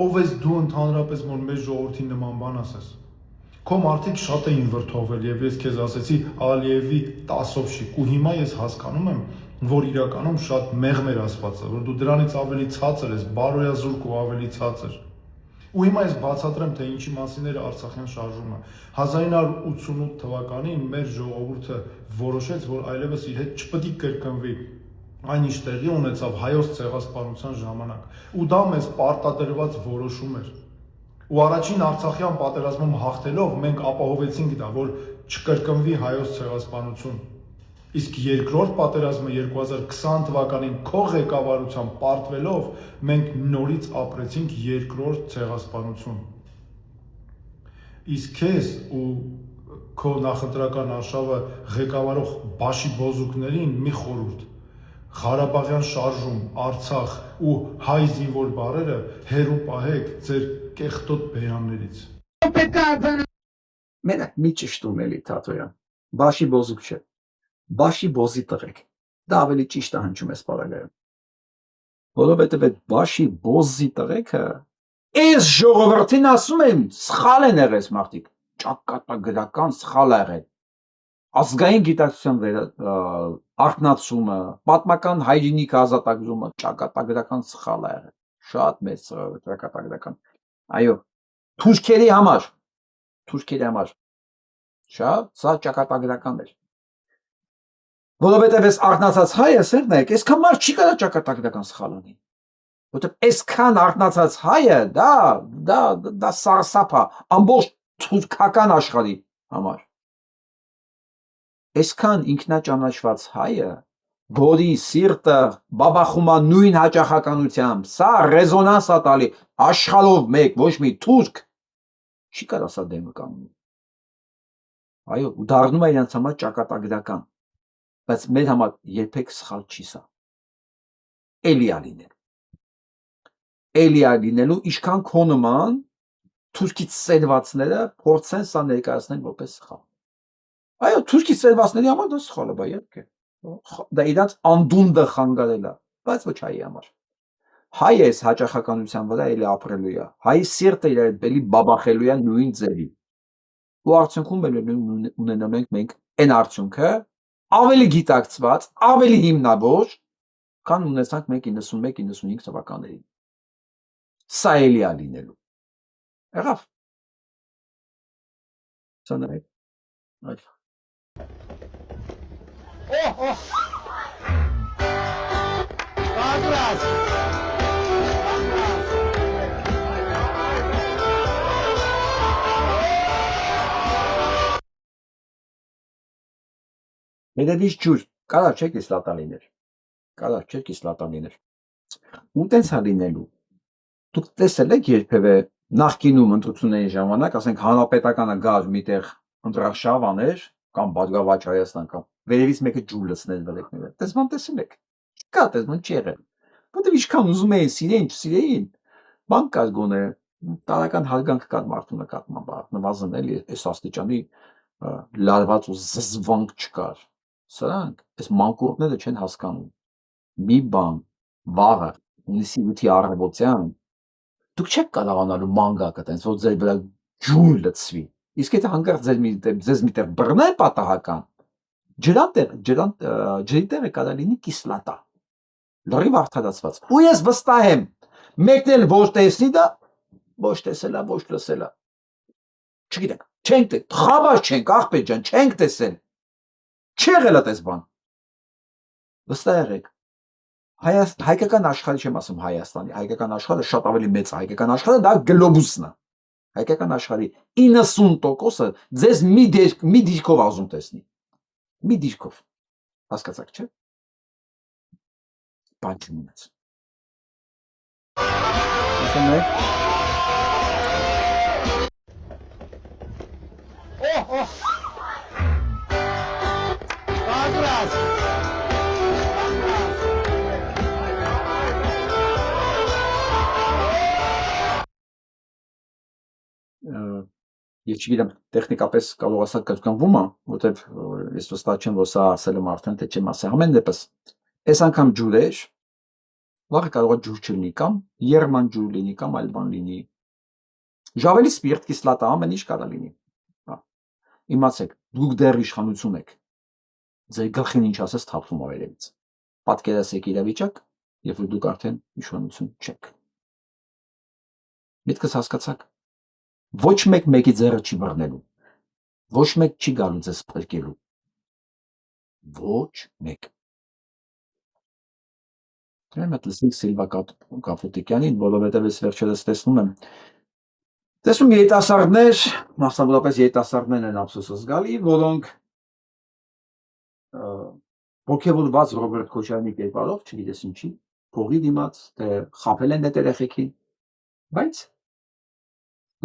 Ով ես դու ընդհանրապես, որ մեր ժողովրդին նման բան ասես։ Քո մարդիկ շատ էին վրդովել եւ ես քեզ ասեցի Ալիևի 10-ով շիկ ու հիմա ես հասկանում եմ, որ իրականում շատ մեղմ էր ասվածը, որ դու դրանից ավելի ցածր ես, բարոյազուրկ ու ավելի ցածր։ Ու հիմա ես բացատրեմ, թե ինչի մասին էր Արցախյան շարժումը։ 1988 թվականին մեր ժողովուրդը որոշեց, որ այլևս իր հետ չպետք է կրկնվի այն ինչ տեղի ունեցավ հայոց ցեղասպանության ժամանակ։ Ու դա մեզ պարտադրված որոշում էր։ Ու առաջին Արցախյան պատերազմում հաղթելով մենք ապահովեցինք դա, որ չկրկնվի հայոց ցեղասպանություն։ Իսկ երկրորդ պատերազմը 2020 թվականին քո ղեկավարությամբ պարտվելով մենք նորից ապրեցինք երկրորդ ցեղասպանություն։ Իսկ քեզ ու քո նախընտրական արշավը ղեկավարող Բաշի բոզուկներին մի խորհուրդ։ Ղարաբաղյան շարժում, Արցախ ու հայ զինվոր բարերը հերու պահեք ձեր կեղտոտ բերաններից։ Մենակ մի ճշտում էլի Թաթոյան։ Բաշի բոզուկ չէ։ Բաշի բոզի տղեկ։ Դա ավելի ճիշտ է հնչում էս պարագայում։ Որովհետև այդ Բաշի բոզի տղեկը այս ժողովրդին ասում են սխալ են եղել մարդիկ։ Ճակատագրական սխալ ա եղել։ Ազգային գիտակցության արթնացումը, պատմական հայրենիքը ազատագրումը ճակատագրական սխալ ա եղել։ Շատ մեծ ճակատագրական։ Այո, թուրքերի համար շատ սա ճակատագրական էր։ Որովհետև այս արթնացած հայը սերնեք, այսքան մարդ չի կարա ճակատագրական սխալ անի։ Որովհետև այսքան արթնացած հայը դա սարսափ է ամբողջ թուրքական աշխարհի համար։ Այսքան ինքնաճանաչված հայը, որի սիրտը բաբախում է նույն հաճախականությամբ, սա ռեզոնանս է տալի աշխարհով մեկ, ոչ մի թուրք չի կարող սա դեմը կանգնել։ Այո, ու դառնում է իրենց համար ճակատագրական, բայց մեր համար երբեք սխալ չի սա։ Էլի ա լինելու, ինչքան քո նման թուրքից սերվածները փորձեն սա ներկայացնել որպես սխալ։ Այո, թուրքից սերվածների համար դա սխալ է, իհարկե։ Դա իրանց անդունդը խանգարել է, բայց ոչ հայի համար։ Հայը այս հաճախականության վրա էլի ապրելու է։ Հայի սիրտը իր հետ էլի բաբախելու է նույն ձևի։ Ու արդյունքում ունենալու ենք մենք այն արդյունքը ավելի գիտակցված, ավելի հիմնավոր, քան ունեցանք մենք 91-95 թվականներին։ Սա էլի է լինելու։ Եղավ։ Սա նայեք։ Այո։ Հետևից ջուր, կարա չէ կիսլատա լիներ։ Ու տենց է լինելու։ Դուք տեսել եք երբևէ նախկինում ընտրությունների ժամանակ, ասենք հանրապետականը գար միտեղ ընտրաշավ աներ, կամ Բարգավաճ Հայաստան կամ վերևից մեկը ջուր լցներ վրեքները։ Դες բան տեսել եք։ Չկա, դες բան չի եղել։ Որտեւ ինչքան ուզում էին սիրեին, չսիրեին, բան կար գոնե տարական հարգանք կար մարդու նկատմամբ, նվազն էլի այս աստիճանի լարված ու զզվանք չկար։ Սրանք այս մանկուրները չեն հասկանում։ Մի բան վաղը հունիսի 8-ի առավոտյան դուք չեք կարողանալու մանգակը տենց որ ձեր վրա ջուր լցվի։ Իսկ եթե հանկարծ ձեզ միտեղ բռնե պատահական, ջրի տեղը կարա լինի կիսլատա, լրիվ արդարացված։ Ու ես վստահ եմ, մեկն էլ որ տեսնի դա, ոչ տեսել է, ոչ լսել է։ Չգիտենք, չենք տեսել, խաբար չենք, աղբեր ջան, չենք տեսել։ Չի եղել այդպես բան։ Վստահ եղեք, Հայկական աշխարհի չեմ ասում Հայաստանի, հայկական աշխարհը շատ ավելի մեծ է, հայկական աշխարհը դա գլոբուսն է։ Հայկական աշխարհի 90%-ը ձեզ մի դիրքով ազում տեսնի։ Մի դիրքով։ Հասկացաք, չէ՞։ Բան չունեց։ Ասենք Ես չգիտեմ տեխնիկապես կարող ասա կրկնվում է, որտեվ ես վստահ չեմ, որ սա ասել եմ արդեն, թե չեմ ասել։ Ամեն դեպս, այս անգամ ջուր էր, վաղը կարող է ջուր չլինի կամ երման ջուր լինի կամ այլ բան լինի։ Ժավել սպիրտ, կիսլատա, ամեն ինչ կարող լինի։ Իմացեք, դուք դեռ իշխանություն եք։ Ձեր գլխին ինչ ասես թափվում է վերևից։ Պատկերացրեք իրավիճակ, երբ որ դուք արդեն իշխանություն չեք։ Միտքս հասկացաք։ Ոչ մեկ մեկի ձեռը չի բռնելու։ Ոչ մեկ չի գալու ձեզ փրկելու։ Ոչ մեկ։ Ուրեմն լսենք Սիլվա Կապուտիկյանին, որովհետև ես վերջերս տեսնում եմ երիտասարդներ, մասնավորապես երիտասարդներն են ափսոսը զգալի, որոնք ոգևորված Ռոբերտ Քոչարյանի կերպարով, չգիտես ինչի, փողի դիմաց, թե խաբել են այդ երեխեքին, բայց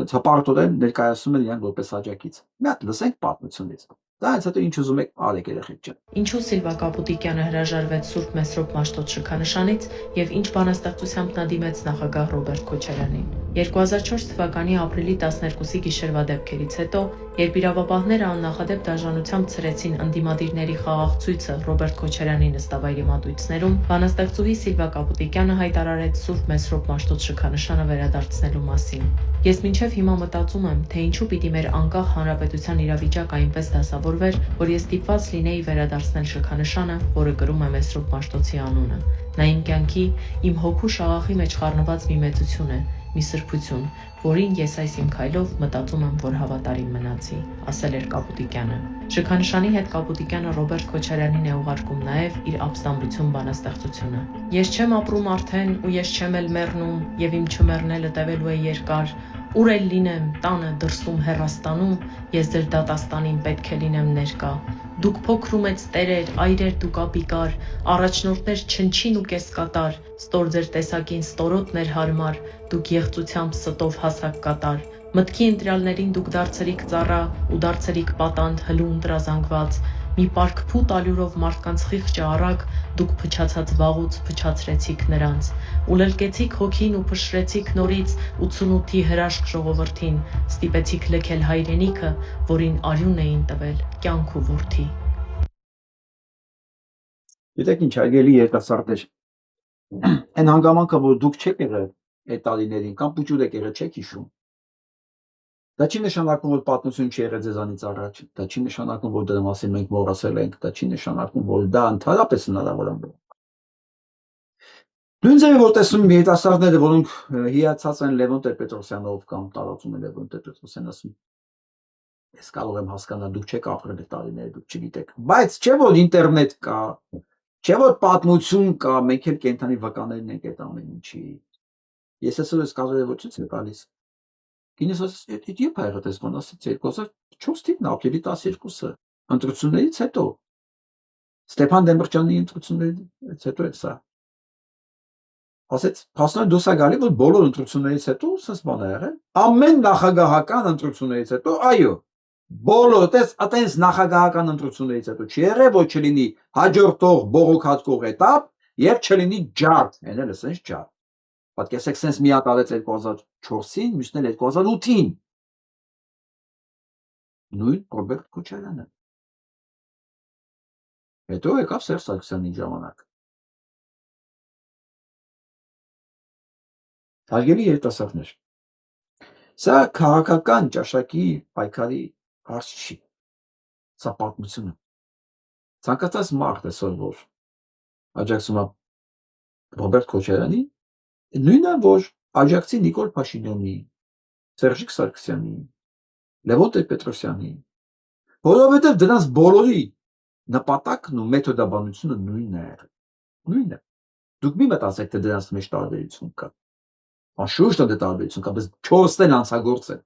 հպարտորեն ներկայացնում են իրեն որպես աջակից։ Մի հատ լսենք պատմությունից։ Դա հենց հետո ինչ ուզում եք արեք երեխեք ջան։ Ինչու Սիլվա Կապուտիկյանը հրաժարվեց Սուրբ Մեսրոպ Մաշտոց շքանշանից եւ ինչ բանաստեղծությամբ նա դիմեց նախագահ Ռոբերտ Քոչարյանին։ 2004 թվականի ապրիլի 12-ի գիշերվա դեպքերից հետո, երբ իրավապահները աննախադեպ դաժանությամբ ցրեցին ընդդիմադիրների խաղաղ ցույցը Ռոբերտ Քոչարյանի նստավայրի մատույցներում, բանաստեղծուհի Սիլվա Կապուտիկյանը հայտարարեց Սուրբ Մեսրոպ Մաշտոց շքանշանը վերադարձնելու մասին։ Ես մինչև հիմա մտածում եմ, թե ինչու պիտի մեր անկախ հանրապետության իրավիճակը այնպես դասավորվեր, որ ես ստիպված լինեի վերադարձնել շքանշանը, որը կրում է Մեսրոպ Մաշտոցի անունը։ Նա իմ կյանքի, իմ հոգու շաղախի մեջ խառնված մի մեծություն է, մի սրբություն, որին ես այս իմ քայլով մտածում եմ, որ հավատարիմ մնացի, ասել էր Կապուտիկյանը։ Շքանշանի հետ Կապուտիկյանը Ռոբերտ Քոչարյանին է ուղարկում նաև իր ապստամբություն բանաստեղծությունը։ Ես չեմ ապրում արդեն ու ես չեմ էլ մեռնում, եւ իմ չմեռնելը տևելու է երկար։ Ուր էլ լինեմ, տանը, դրսում, հեռաստանում, ես ձեր դատաստանին պետք է լինեմ ներկա։ Դուք փոքր ու մեծ տերեր, այրեր դուք ապիկար, առաջնորդներ չնչին ու կեսկատար, ստոր ձեր տեսակին ստորոտներ հարմար, դուք եղծությամբ ստով հասակ կատար։ Մտքի ընտրյալներին դուք դարձրիք ծառա ու դարձրիք պատանդ հլու ընտրազանգված, մի պարկ-փութ ալյուրով մարդկանց խիղճը առակ դուք փչացած վաղուց փչացրեցիք նրանց, ու լլկեցիք հոգին ու փշրեցիք նորից 88-ի հրաշք ժողովրդին, ստիպեցիք լքել հայրենիքը, որին արյուն էին տվել կյանք ու որդի։ Գիտեք ինչ, հարգելի երիտասարդներ, այն հանգամանքը, որ դուք չեք եղել այդ տարիներին կամ փուճուր եք եղել, չեք հիշում։ Դա չի նշանակում, որ պատմություն չի եղել ձեզանից առաջ, դա չի նշանակում, որ դրա մասին մենք մոռացել ենք, դա չի նշանակում, որ դա ընդհանրապես հնարավոր է։ Նույն ձևի որ տեսնում եմ երիտասարդները, որոնք հիացած են Լևոն Տեր-Պետրոսյանով կամ տարածում են Լևոն Տեր-Պետրոսյան, ասում ես կարող եմ հասկանալ, դուք չեք ապրել այդ տարիները, դուք չգիտեք, բայց չէ որ ինտերնետ կա, չէ որ պատմություն կա, մենք էլ կենթանի վկաներն ենք այդ ամեն ինչի։ Ես այսօր ես կարևորություն եմ տալիս։ Ինձ ասես, երբ ա եղել այս բան, ասեց 2004 թվականին ապրիլի 12-ը, ընտրություններից հետո։ Ստեփան Դեմիրճյանի ընտրություններից հետո է սա։ Ասեց, փաստորեն դուրս է գալի, որ բոլոր ընտրություններից հետո սենց բան է եղել։ Ամեն նախագահական ընտրություններից հետո, այո, բոլոր, այտենց նախագահական ընտրություններից հետո չի եղել, որ չլինի հաջորդող բողոքարկող էտապ եւ չլինի ջարդ, այն էլ սենց ջարդ։ Պատկերացրեք, սենց մի հատ արեց 2004-ին, մյուսն էլ 2008-ին։ Նույն Ռոբերտ Քոչարյանը։ Հետո եկավ Սերժ Սարգսյանի ժամանակ։ Հարգելի երիտասարդներ, սա քաղաքական ճաշակի պայքարի հարց չի, սա պատմություն է։ Ցանկացած մարդ այսօր որ աջակցում է Ռոբերտ Քոչարյանին, նույնը որ աջակցի Նիկոլ Փաշինյանի, Սերժիկ Սարգսյանի, Լևոն Տեր-Պետրոսյանի, որովհետև դրանց բոլորի նպատակն ու մեթոդաբանությունը նույնն է եղել, նույնը։ Դուք մի մտածեք, թե դրանց մեջ տարբերություն կա։ Անշուշտ դե տարբերություն կա, բայց 4-ն հանցագործ են։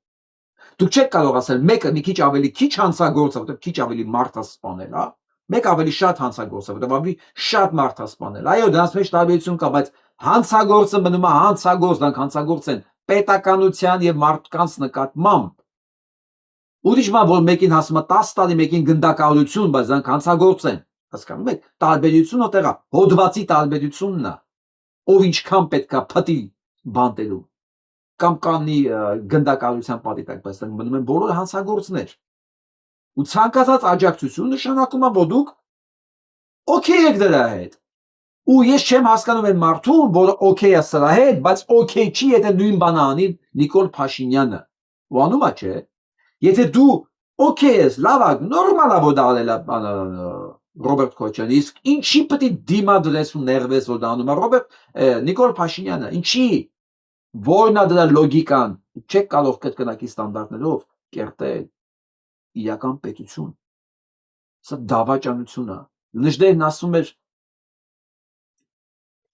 Դուք չեք կարող ասել մեկը մի քիչ ավելի քիչ հանցագործ է, որտեղ քիչ ավելի մարդ է սպանել, հա։ Մեկ ավելի շատ հանցագործ է, որտեղ ավելի շատ մարդ է սպանել։ Այո, դրանց մեջ տարբերություն կա, բայց հանցագործը մնում է հանցագործ, դրանք հանցագործ են պետականության եւ մարդկանց նկատմամբ։ Ուրիշ բան, որ մեկին ասում է 10 տարի, մեկին գնդակահարություն, բայց դրանք հանցագործ են։ Հասկանում եք, տարբերությունը տեղա, հոդվածի տարբերությունն է։ Ով ինչքան պետքա փտի բանտելու կամ կանի գնդակահարության պատիտակ, բայց դրանք մնում են բոլորը հանցագործներ։ Ու ցանկացած աջակցություն նշանակում է, որ դուք օքեյ եք դրա հետ։ Ու ես չեմ հասկանում այն մարդուն, որը օքեյ է սրա հետ, բայց օքեյ չի, եթե նույն բանը անի Նիկոլ Փաշինյանը։ Ու անում է, չէ։ Եթե դու օքեյ ես, լավ է, նորմալ է, որ դա արել է Ռոբերտ Քոչյանը, իսկ ինչի պետք է դիմադրես ու ներվես, որ դա անում է Նիկոլ Փաշինյանը, ինչի, որն է դրա լոգիկան, չեք կարող կրկնակի ստանդարտներով կերտել իրական պետություն։ Սա դավաճանություն է։ Նժդեհն ասում էր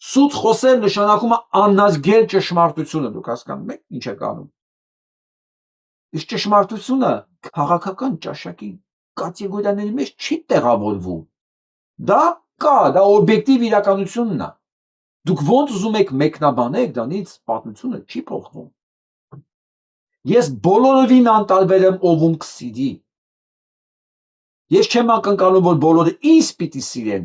սուտ խոսել նշանակում է անազգել ճշմարտությունը, դուք հասկանում եք ինչ եք անում։ Իսկ ճշմարտությունը քաղաքական ճաշակի կատեգորիաների մեջ չի տեղավորվում։ Դա կա, դա օբյեկտիվ իրականությունն է։ Դուք ոնց ուզում եք մեկնաբանեք, դրանից պատմությունը չի փոխվում։ Ես բոլորովին անտարբեր եմ ով կսիրի։ Ես չեմ ակնկալում, որ բոլորը ինձ պիտի սիրեն,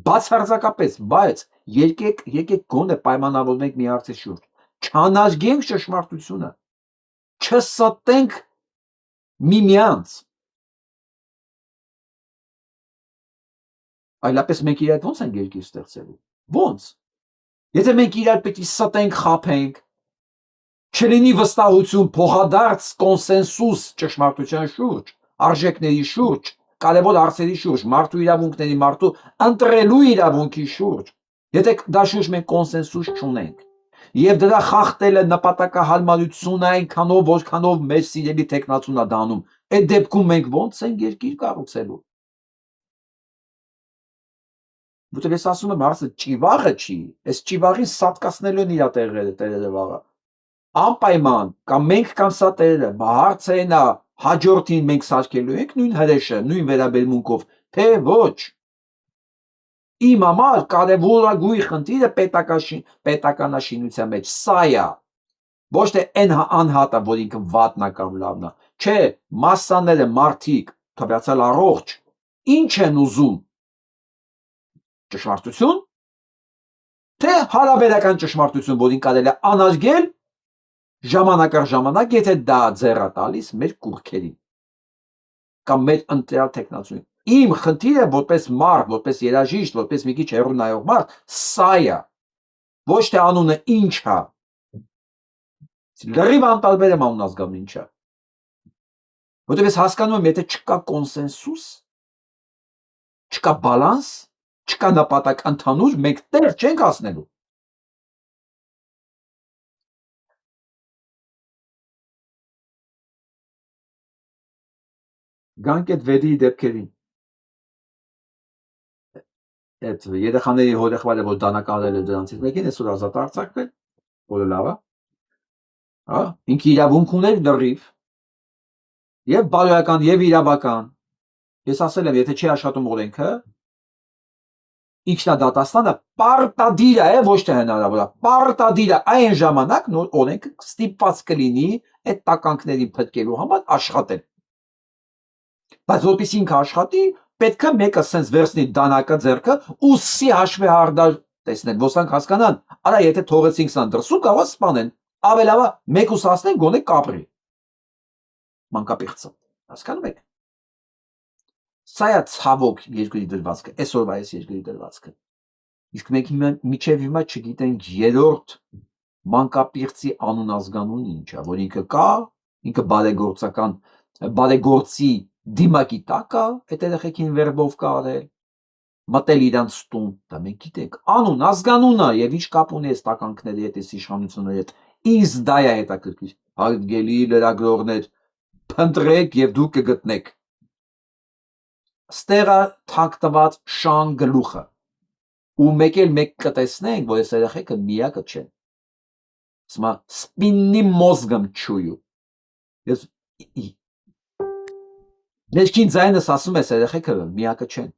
բացարձակապես, բայց եկեք գոնե պայմանավորվենք մի հարցի շուրջ, չանազգենք ճշմարտությունը, չստենք միմյանց, այլապես մենք իրար ոնց ենք երկիր ստեղծելու, ոնց, եթե մենք իրար պետք է ստենք, խաբենք, չլինի վստահություն, փոխադարձ կոնսենսուս ճշմարտության շուրջ, արժեքների շուրջ, կարևոր հարցերի շուրջ, մարդու իրավունքների, մարդու ընտրելու իրավունքի շուրջ, եթե դա շուրջ մենք կոնսենսուս չունենք, եւ դրա խախտելը նպատակահարմարություն է այնքանով, որքանով մեր սիրելի տեխնացուն է դանում, այդ դեպքում մենք ոնց ենք երկիր կառուցելու։ Որտեղ ես ասում եմ, հարցը ճիվաղը չի, այս ճիվաղին սատկացնելու են իր տերերը վաղը։ Անպայման, կամ մենք կամ սա տերերը, հարցը այն է, հաջորդին մենք սարքելու ենք նույն հրեշը, նույն վերաբերմունքով, թե ոչ։ Իմ համար կարևորագույն խնդիրը պետականաշինության մեջ սա է, ոչ թե այն անհատը, որ ինքը վատն է կամ լավն է, չէ, մասսաները, մարդիկ, թվացել առողջ, ինչ են ուզում, ճշմարտություն, թե հարաբերական ճշմարտություն, որին կարելի է անազգել ժամանակ առ ժամանակ, եթե դա ձեռ է տալիս մեր կուռքերին կամ մեր ընտրյալ տեխնացուին։ Իմ խնդիրը որպես մարդ, որպես երաժիշտ, որպես մի քիչ հեռու նայող մարդ, սա է, ոչ թե անունը ինչ է։ Լրիվ անտարբեր եմ անուն ազգանուն ինչ է։ Որտեղ ես հասկանում եմ, եթե չկա կոնսենսուս, չկա բալանս, չկա նպատակ ընդհանուր, մենք տեղ չենք հասնելու։ Գանք այդ վեդի դեպքերին։ Այդ երեխաների հորեղբայրը, որ դանակարել է դրանցից մեկին, այսօր ազատ արձակվել, որը լավ է։ Հա, ինքը իրավունք ուներ լրիվ, եւ բարոյական, եւ իրավական։ Ես ասել եմ, եթե չի աշխատում օրենքը, ինքնադատաստանը պարտադիր է, ոչ թե հնարավոր է, պարտադիր է այն ժամանակ նոր օրենքը ստիպված կլինի այդ տականքներին փրկելու համար աշխատել։ Բայց որպեսզի ինքը աշխատի, պետք է մեկը սենց վերցնի դանակը ձեռքը ու սի հաշվի հարդար տեսնեն, ոստանք հասկանան, արա եթե թողեցինք սան դրսում կարող սպանեն, ավելավա մեկ ուսացնեն գոնե կապրի։ Մանկապիղծը, հասկանում եք։ Սա է ցավոք երկրի դրվածքը, այսօրվա այս երկրի դրվածքը։ Իսկ մենք մինչև հիմա չգիտենք երրորդ մանկապիղծի անուն ազգանունը ինչ է, որ ինքը կա, ինքը բարեգործի դիմակի տակ է, այդ երեխեքին վերբով կա արել, մտել իրանց տուն, դա մենք գիտենք, անուն, ազգանունը եւ ինչ կապ ունի այս տականքների հետ, այս իշխանությունների հետ, ինձ դա է հետաքրքիր, հարգելի լրագրողներ, փնտրեք եւ դուք կգտնեք։ Ստեղա թաքնված շան գլուխը, ու մեկ էլ մեկ կտեսնենք, որ այս երեխեքը միակը չեն։ Սմա սպիննի մոզգում չույու։ Ես ներքին ձայնս ասում ես երեխեքը միակը չեն։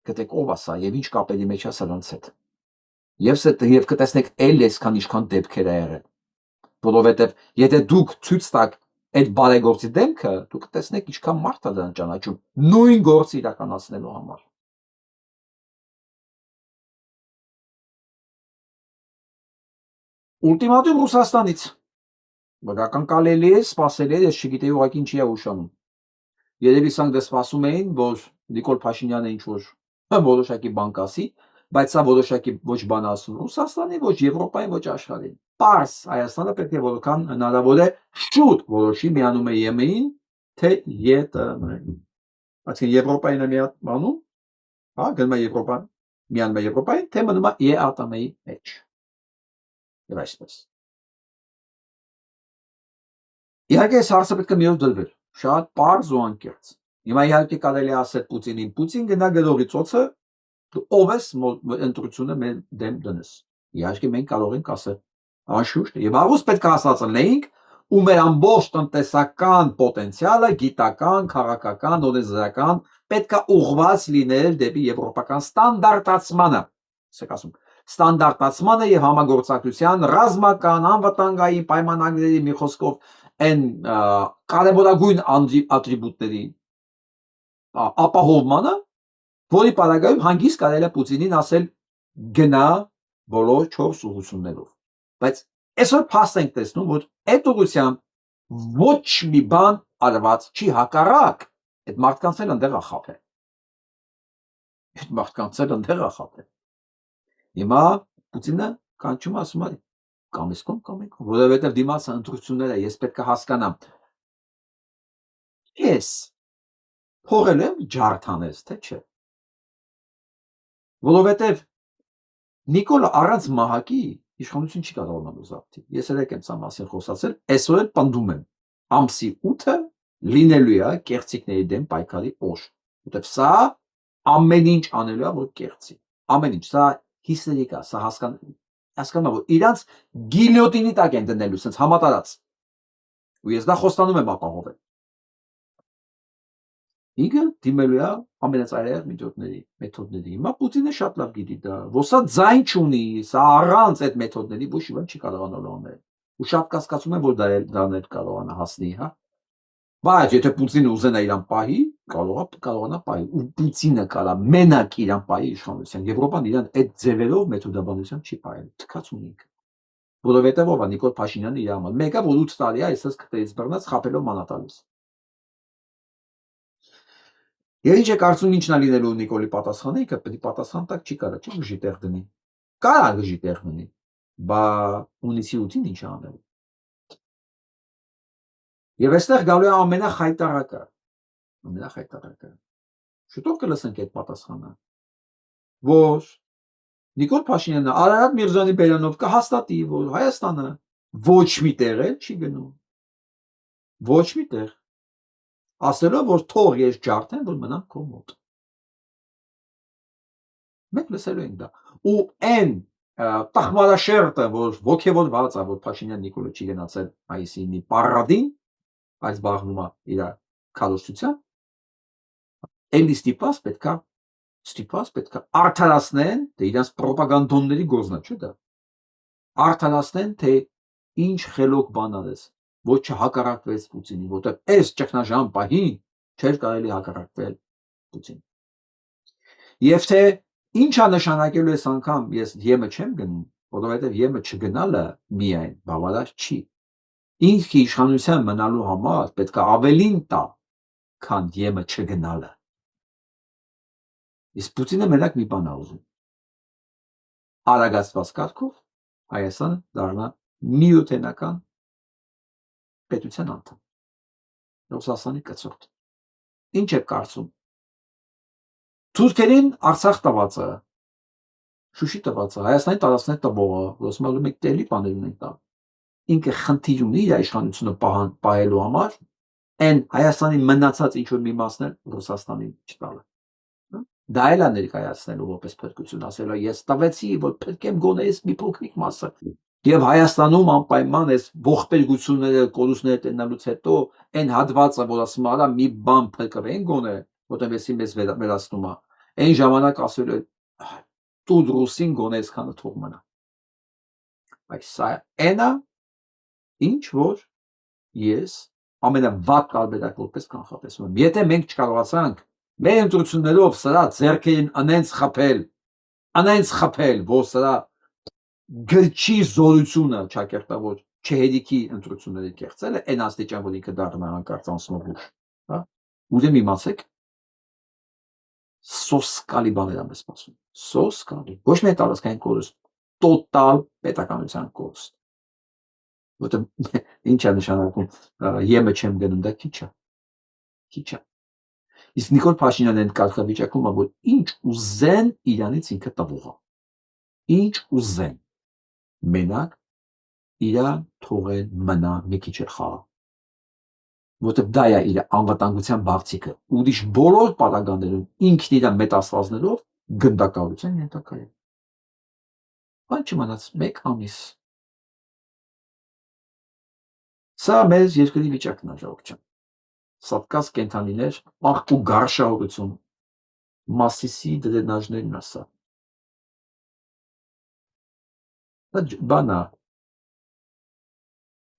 Գտեք ով ասա եւ ինչ կապերի մեջ է սրանց հետ։ Եվ կտեսնեք էլ այսքան ինչքան դեպքեր է եղել։ Որովհետեւ եթե դուք ցույց տաք այդ բարեգործի դեմքը, դուք կտեսնեք ինչքան մարդ է դրան ճանաչում նույն գործը իրականացնելու համար։ Ուլտիմատում Ռուսաստանից բավական կարելի է սպասել է, ես չգիտեի ուղղակի ինչի է ուշանում։ Երևի սանք դե սպասում էին, որ Նիկոլ Փաշինյանը ինչ-որ որոշակի բան կասի, բայց սա որոշակի ոչ բան ասում Ռուսաստանի, ոչ Եվրոպային, ոչ աշխարհին։ Պարզ Հայաստանը պետք է որքան հնարավոր է շուտ որոշի միանում է ԵՄ-ին, թե ԵՏՄ-ին։ Այսինքն Եվրոպային է միանում, հա, գնում է Եվրոպան, միանում է Եվրոպային, թե մնում է ԵԱՏՄ-ի մեջ։ Եվ այսպես։ Իհարկե այս հարցը պետք է մի օր դրվել, շատ պարզ ու անկեղծ։ Հիմա իհարկե կարելի է ասել Պուտինին, Պուտին գնա գլորի ծոցը, ով ես ընտրությունը մեր դեմ դնես։ Իհարկե մենք կարող ենք ասել, անշուշտ, եւ առուց պետք է հասցնենք, ու մեր ամբողջ տնտեսական պոտենցիալը, գիտական, քաղաքական, օրենսդրական պետք է ուղղված լինել դեպի եվրոպական ստանդարտացմանը, ասեք ասում, ստանդարտացմանը եւ համագործակցության ռազմական, անվտանգային պայմանագրերի մի խոսքով այն կարևորագույն ատրիբուտների ապահովմանը, որի պարագայում հանգիստ կարելի է Պուտինին ասել գնա բոլոր 4 ուղղություններով։ Բայց այսօր փաստ ենք տեսնում, որ այդ ուղղությամբ ոչ մի բան արված չի, հակառակ այդ մարդկանց էլ ընդեղ ախապել։ Այդ մարդկանց էլ ընդեղ ախապել։ Հիմա Պուտինը կանչում ասում է կամ կամենք, որովհետև դիմացը ընտրություններ է, ես պետք է հասկանամ։ Ես փողել եմ ջարդանես, թե չէ։ Որովհետև Նիկոլը առանց մահակի իշխանություն չի կարողանալ ուզապտի։ Ես երեք եմ սա մասին խոսացել, այսօր էլ պնդում եմ։ Ամսի 8-ը լինելու է կեղծիքների դեմ պայքարի օր։ Որովհետև սա ամեն ինչ անելու է, որ կեղծի։ Ամեն ինչ, սա հիստերիկա, սա հասկանա, որ իրանց գիլյոտինի տակ են դնելու, սենց համատարած։ Ու ես դա խոստանում եմ ապահովել։ Ինքը դիմելու է ամենածայրահեղ մեթոդների։ Հիմա Պուտինը շատ լավ գիտի դա, որ սա ձայն չունի, սա առանց այդ մեթոդների ոչ մի բան չի կարողանալու անել։ Ու շատ կասկածում եմ, որ դրան էլ կարողանա հասնի, հա։ Բայց եթե Պուտինը ուզենա իրան պահի, կարողանա պահի։ Ու Պուտինը կարա մենակ իրան պահի իշխանության։ Եվրոպան իրան այդ ձևերով մեթոդաբանությամբ չի պահել, թքած ունի ինքը։ Որովհետև ով է Նիկոլ Փաշինյանը իր համար։ Մեկը որ 8 տարի է այսպես քթերից բռնած խապելով մանատալիս։ Եվ ինչ է կարծում ինչն է լինելու Նիկոլի պատասխանը, ինքը պետք է պատասխան տակ չի կարա, չի գժի տեղ դնի։ Կարա գժի տեղ դնի, բա ունիսի 8-ին ինչ անել։ Եվ այստեղ գալու է ամենախայտարակը։ Շուտով կլսենք այդ պատասխանը, որ Նիկոլ Փաշինյանը Արարատ Միրզոյանի բերանով կհաստատի, որ Հայաստանը ոչ մի տեղ էլ չի գնում։ Ոչ մի տեղ։ Ասելով, որ թող ես ջարդեն, որ մնամ քո մոտ։ Մենք լսելու ենք դա։ Ու այն տախմարաշերտը, որ ոգևորված է, որ Փաշինյան Նիկոլը չի գնացել մայիսի 9-ի պարադին, այս բաղնում է իր քարոզչության, էլի ստիպված պետք է արդարացնեն, թե իրանց պրոպագանդոնների գործն է, չէ՞ դա։ Արդարացնեն, թե ինչ խելոք բան արես, ոչ չհակառակվեց Պուտինին, որտեղ այս ճգնաժամ պահին չէր կարելի հակառակվել Պուտինին։ Եվ թե ինչ է նշանակելու այս անգամ ես ԵՄ չեմ գնում, որովհետև ԵՄ չգնալը միայն բավարար չի։ Ինքը իշխանության մնալու համար պետք է ավելին տա, քան ԵՄ չգնալը։ Իսկ Պուտինը մենակ մի բան է ուզում։ Արագացված կարգով Հայաստանը դառնա միութենական պետության անդամ։ Ռուսաստանի կցորդ։ Ինչ է կարծում։ Թուրքերին Արցախ տված է, Շուշի տված է, Հայաստանի տարածքներ տվողը, ոսմալու մեկ տելի բաներ ունենք տա։ Ինքը խնդիր ունի իր իշխանությունը պահելու համար, այն Հայաստանի մնացած ինչ որ մի մասն է Ռուսաստանին չտալը։ Դա էլ է ներկայացնելու որպես փրկություն, ասելով ես տվեցի, որ փրկեմ գոնե այս մի փոքրիկ մասը։ Եվ Հայաստանում անպայման այս ողբերգությունները, կորուստները տենալուց հետո այն հատվածը, որ ասում արա մի բան փրկվեն գոնե, որտեղ էսի մեզ վերացնում է, այն ժամանակ ասել է տուր ռուսին գոնե այսքանը թող մնա։ Բայց սա այնա, ինչ որ ես ամենավատ տարբերակ որպես կանխատեսում եմ։ Եթե մենք չկարողացանք մեր ընտրություններով սրա ձեռքերին անենց խփել, որ սրա գրչի զորությունը ճակերտավոր չհերիքի ընտրությունների կեղծել է, այն աստիճան, որ ինքը դառնա հանկարծ անսնողուշ, հա, ուրեմն իմացեք, սոսկալի բաներ եմ սպասում, սոսկալի, ոչ միայն տարածքային կորուստ, տոտալ պետականության կորուստ, որտեղ ինչ է նշանակում, եմը չեմ գնում, դա քիչ է, իսկ Նիկոլ Փաշինյանը այն կարգավիճակում է, որ ինչ ուզեն իրանից ինքը տվող է, ինչ ուզեն, մենակ իրան թողեն մնա մի քիչ էլ խաղա, որտեղ դա է իր անվտանգության բարձիկը, ուրիշ բոլոր պարագաներում ինքն իր մետ աստվածներով գնդակահարության ենթակա է։ Բան չմնաց, մեկ ամիս։ Սա մեզ երկրի վիճակն է, ժողովուրդ։ Սատկած կենդանիներ, աղբ ու գարշահորություն, Մասիսի դրենաժներն է սա։ Դա բան է։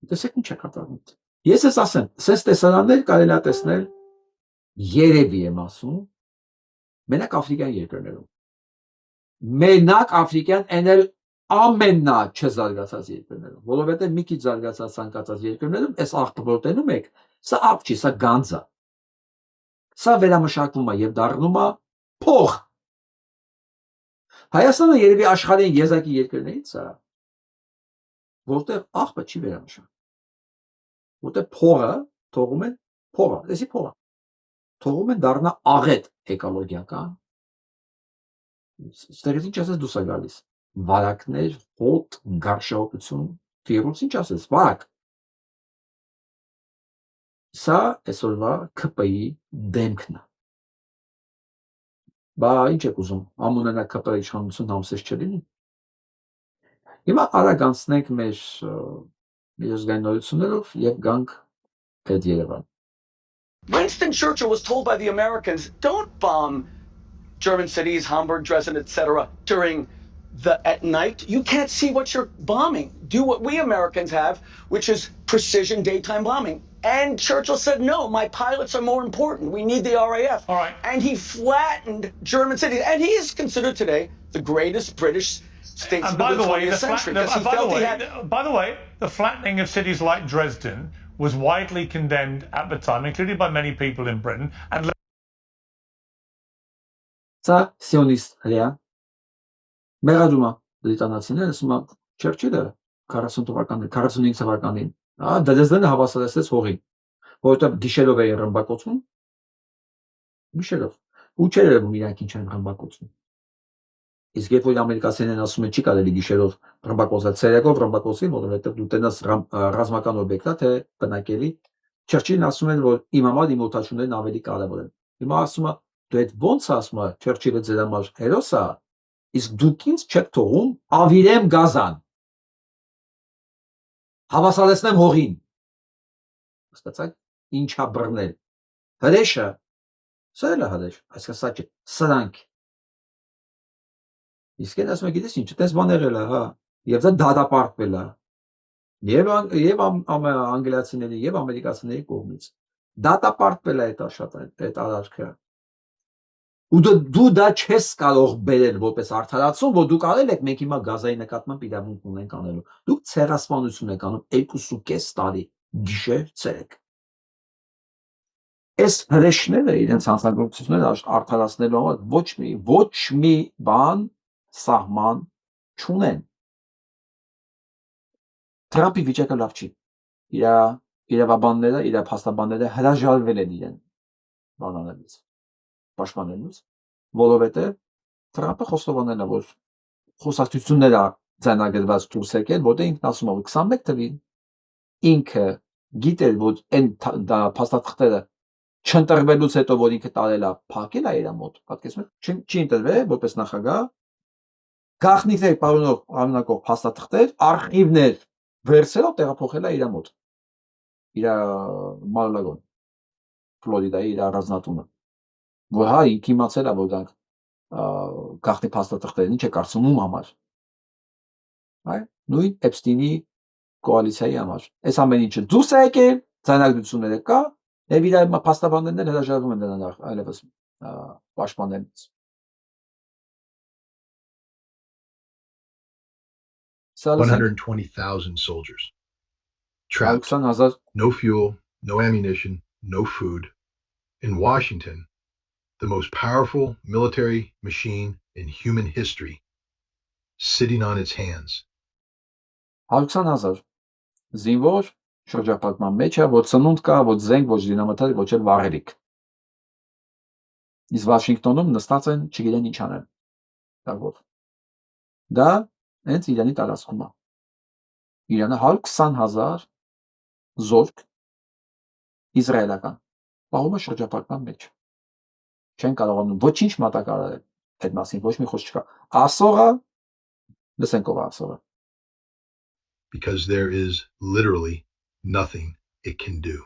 Տեսեք ինչ է կատարվում։ Ես ես ասեմ, սենց տեսարաններ կարելի է տեսնել, երևի եմ ասում, մենակ Աֆրիկյան երկրներում։ Մենակ Աֆրիկյան էնել ամենա չզարգացած երկրներում, որովհետև մի քիչ զարգացած ցանկացած երկրներում այս աղբը որ տենում եք, սա աղբ չի, սա գանձ է։ Սա վերամշակվում է եւ դառնում է փող։ Հայաստանը երևի աշխարհի եզակի երկրներից է, որտեղ աղբը չի վերամշակվում։ Որտեղ փողը թողում են փողը, էսի փողը թողում են դառնա աղետ էկոլոգիական։ Ստերից ինչ ասես դուս է գալիս։ Վարակներ, հոտ, գարշահոտություն, վիրուս, ինչ ասես, վարակ։ Սա այսօրվա ԿՊ-ի դեմքն է։ Բա ինչ եք ուզում, ամունենա ԿՊ իշխանություն համսես չլինի։ Հիմա արագ անցնենք մեր միջազգային նորություններով եւ գանք այդ Երևան։ Winston Churchill was told by the Americans, don't bomb German cities, Hamburg, Dresden, etc. at night. You can't see what you're bombing. Do what we Americans have, which is precision daytime bombing. And Churchill said, no, my pilots are more important. We need the RAF. All right. And he flattened German cities. And he is considered today the greatest British statesman of the 20th century. By the way, the flattening of cities like Dresden was widely condemned at the time, included by many people in Britain. And Սա սիոնիստ հրյա մեղադրում է բրիտանացիները, ասում է Չերչիլը 40 թվականին, 45 թվականին, Դրեզդենը հավասարեցրեց հողին, որովհետև գիշերով էին ռմբակոծում, գիշերով, ու չէր երևում իրանք ինչ են ռմբակոծում։ Իսկ երբ որ ամերիկացիներն ասում են չի կարելի գիշերով ռմբակոծել, ցերեկով ռմբակոծի, որովհետև դու տենաս ռազմական օբյեկտ է, թե բնակելի, Չերչիլն ասում են, որ իմ համար իմ օդաչուներն ավելի կարևոր են։ Հիմա ասում է դու այդ ո՞նց ասում ես Չերչիլը ձեր համար հերոս է, իսկ դուք ինձ չեք թողում ավիրեմ գազան, հավասարեցնեմ հողին։ Հասկացա՞ք ինչա բռնել։ Հրեշը, սա էլ է հրեշ, այսինքն սա չէ, սրանք։ Իսկ այն ասում է գիտես ինչ, այդպես բան եղել է, հա, եւ դա դատապարտվել է։ Եվ անգլիացիների եւ ամերիկացիների կողմից դատապարտվել է այդ արարքը։ Ու դու դա չես կարող բերել որպես արդարացում, որ դուք արել եք, մենք հիմա գազայի նկատմամբ իրավունք ունենք անելու։ Դուք ցեղասպանություն եք անում 2.5 տարի գիշեր ցերեկ։ Այս հրեշները իրենց հանցագործությունները արդարացնելու համար ոչ մի բան սահման չունեն։ Թրամփի վիճակը լավ չի։ Իր իրավաբանները, իր փաստաբանները հրաժարվել են իրեն բանանելուց, պաշտպանելուց, որովհետև Թրամփը խոստովանել է, որ խոսակցությունները ձայնագրված դուրս եկել, որտեղ ինքն ասում է, որ 21 թվին ինքը գիտեր, որ այն փաստաթղթերը չընտրվելուց հետո որ ինքը տարել է փակել է իր մոտ, պատկերացնում եք, չի ընտրվել որպես նախագահ, գաղտնիքներ պարունակող փաստաթղթեր, արխիվներ վերցրել ու տեղափոխել է իր մոտ, իր Մար-a-Լագոն, Ֆլորիդայի իր առանձնատունը, որ հա ինքը իմացել է, որ դրանք գաղտնի փաստաթղթերն ինչ է կարծում ում համար, այ նույն Էփստինի կոալիցիայի համար, այս ամեն ինչը դուրս է եկել, ձայնագրությունները կա, եւ իր փաստաբաններն էլ հրաժարվում են դրանով այլևս պաշտպանելուց։ 120,000 soldiers trapped, no fuel, no ammunition, no food. In Washington, the most powerful military machine in human history, sitting on its hands. 120,000 զինվոր շրջապատման մեջ է, ոչ ծնունդ կա, ոչ զենք, ոչ դինամատար, ոչ էլ վառելիք։ Իսկ Վաշինգտոնում նստած են, չգիտեն ինչ անեն։ Դա հենց Իրանի տարածքում է։ Իրանը 120,000 զորք իսրայելական պահում է շրջապատման մեջ։ Չեն կարողանում ոչինչ մատակարարել այդ մասին, ոչ մի խոսք չկա։ Ասողը, լսենք ով է ասողը։ Because there is literally nothing it can do.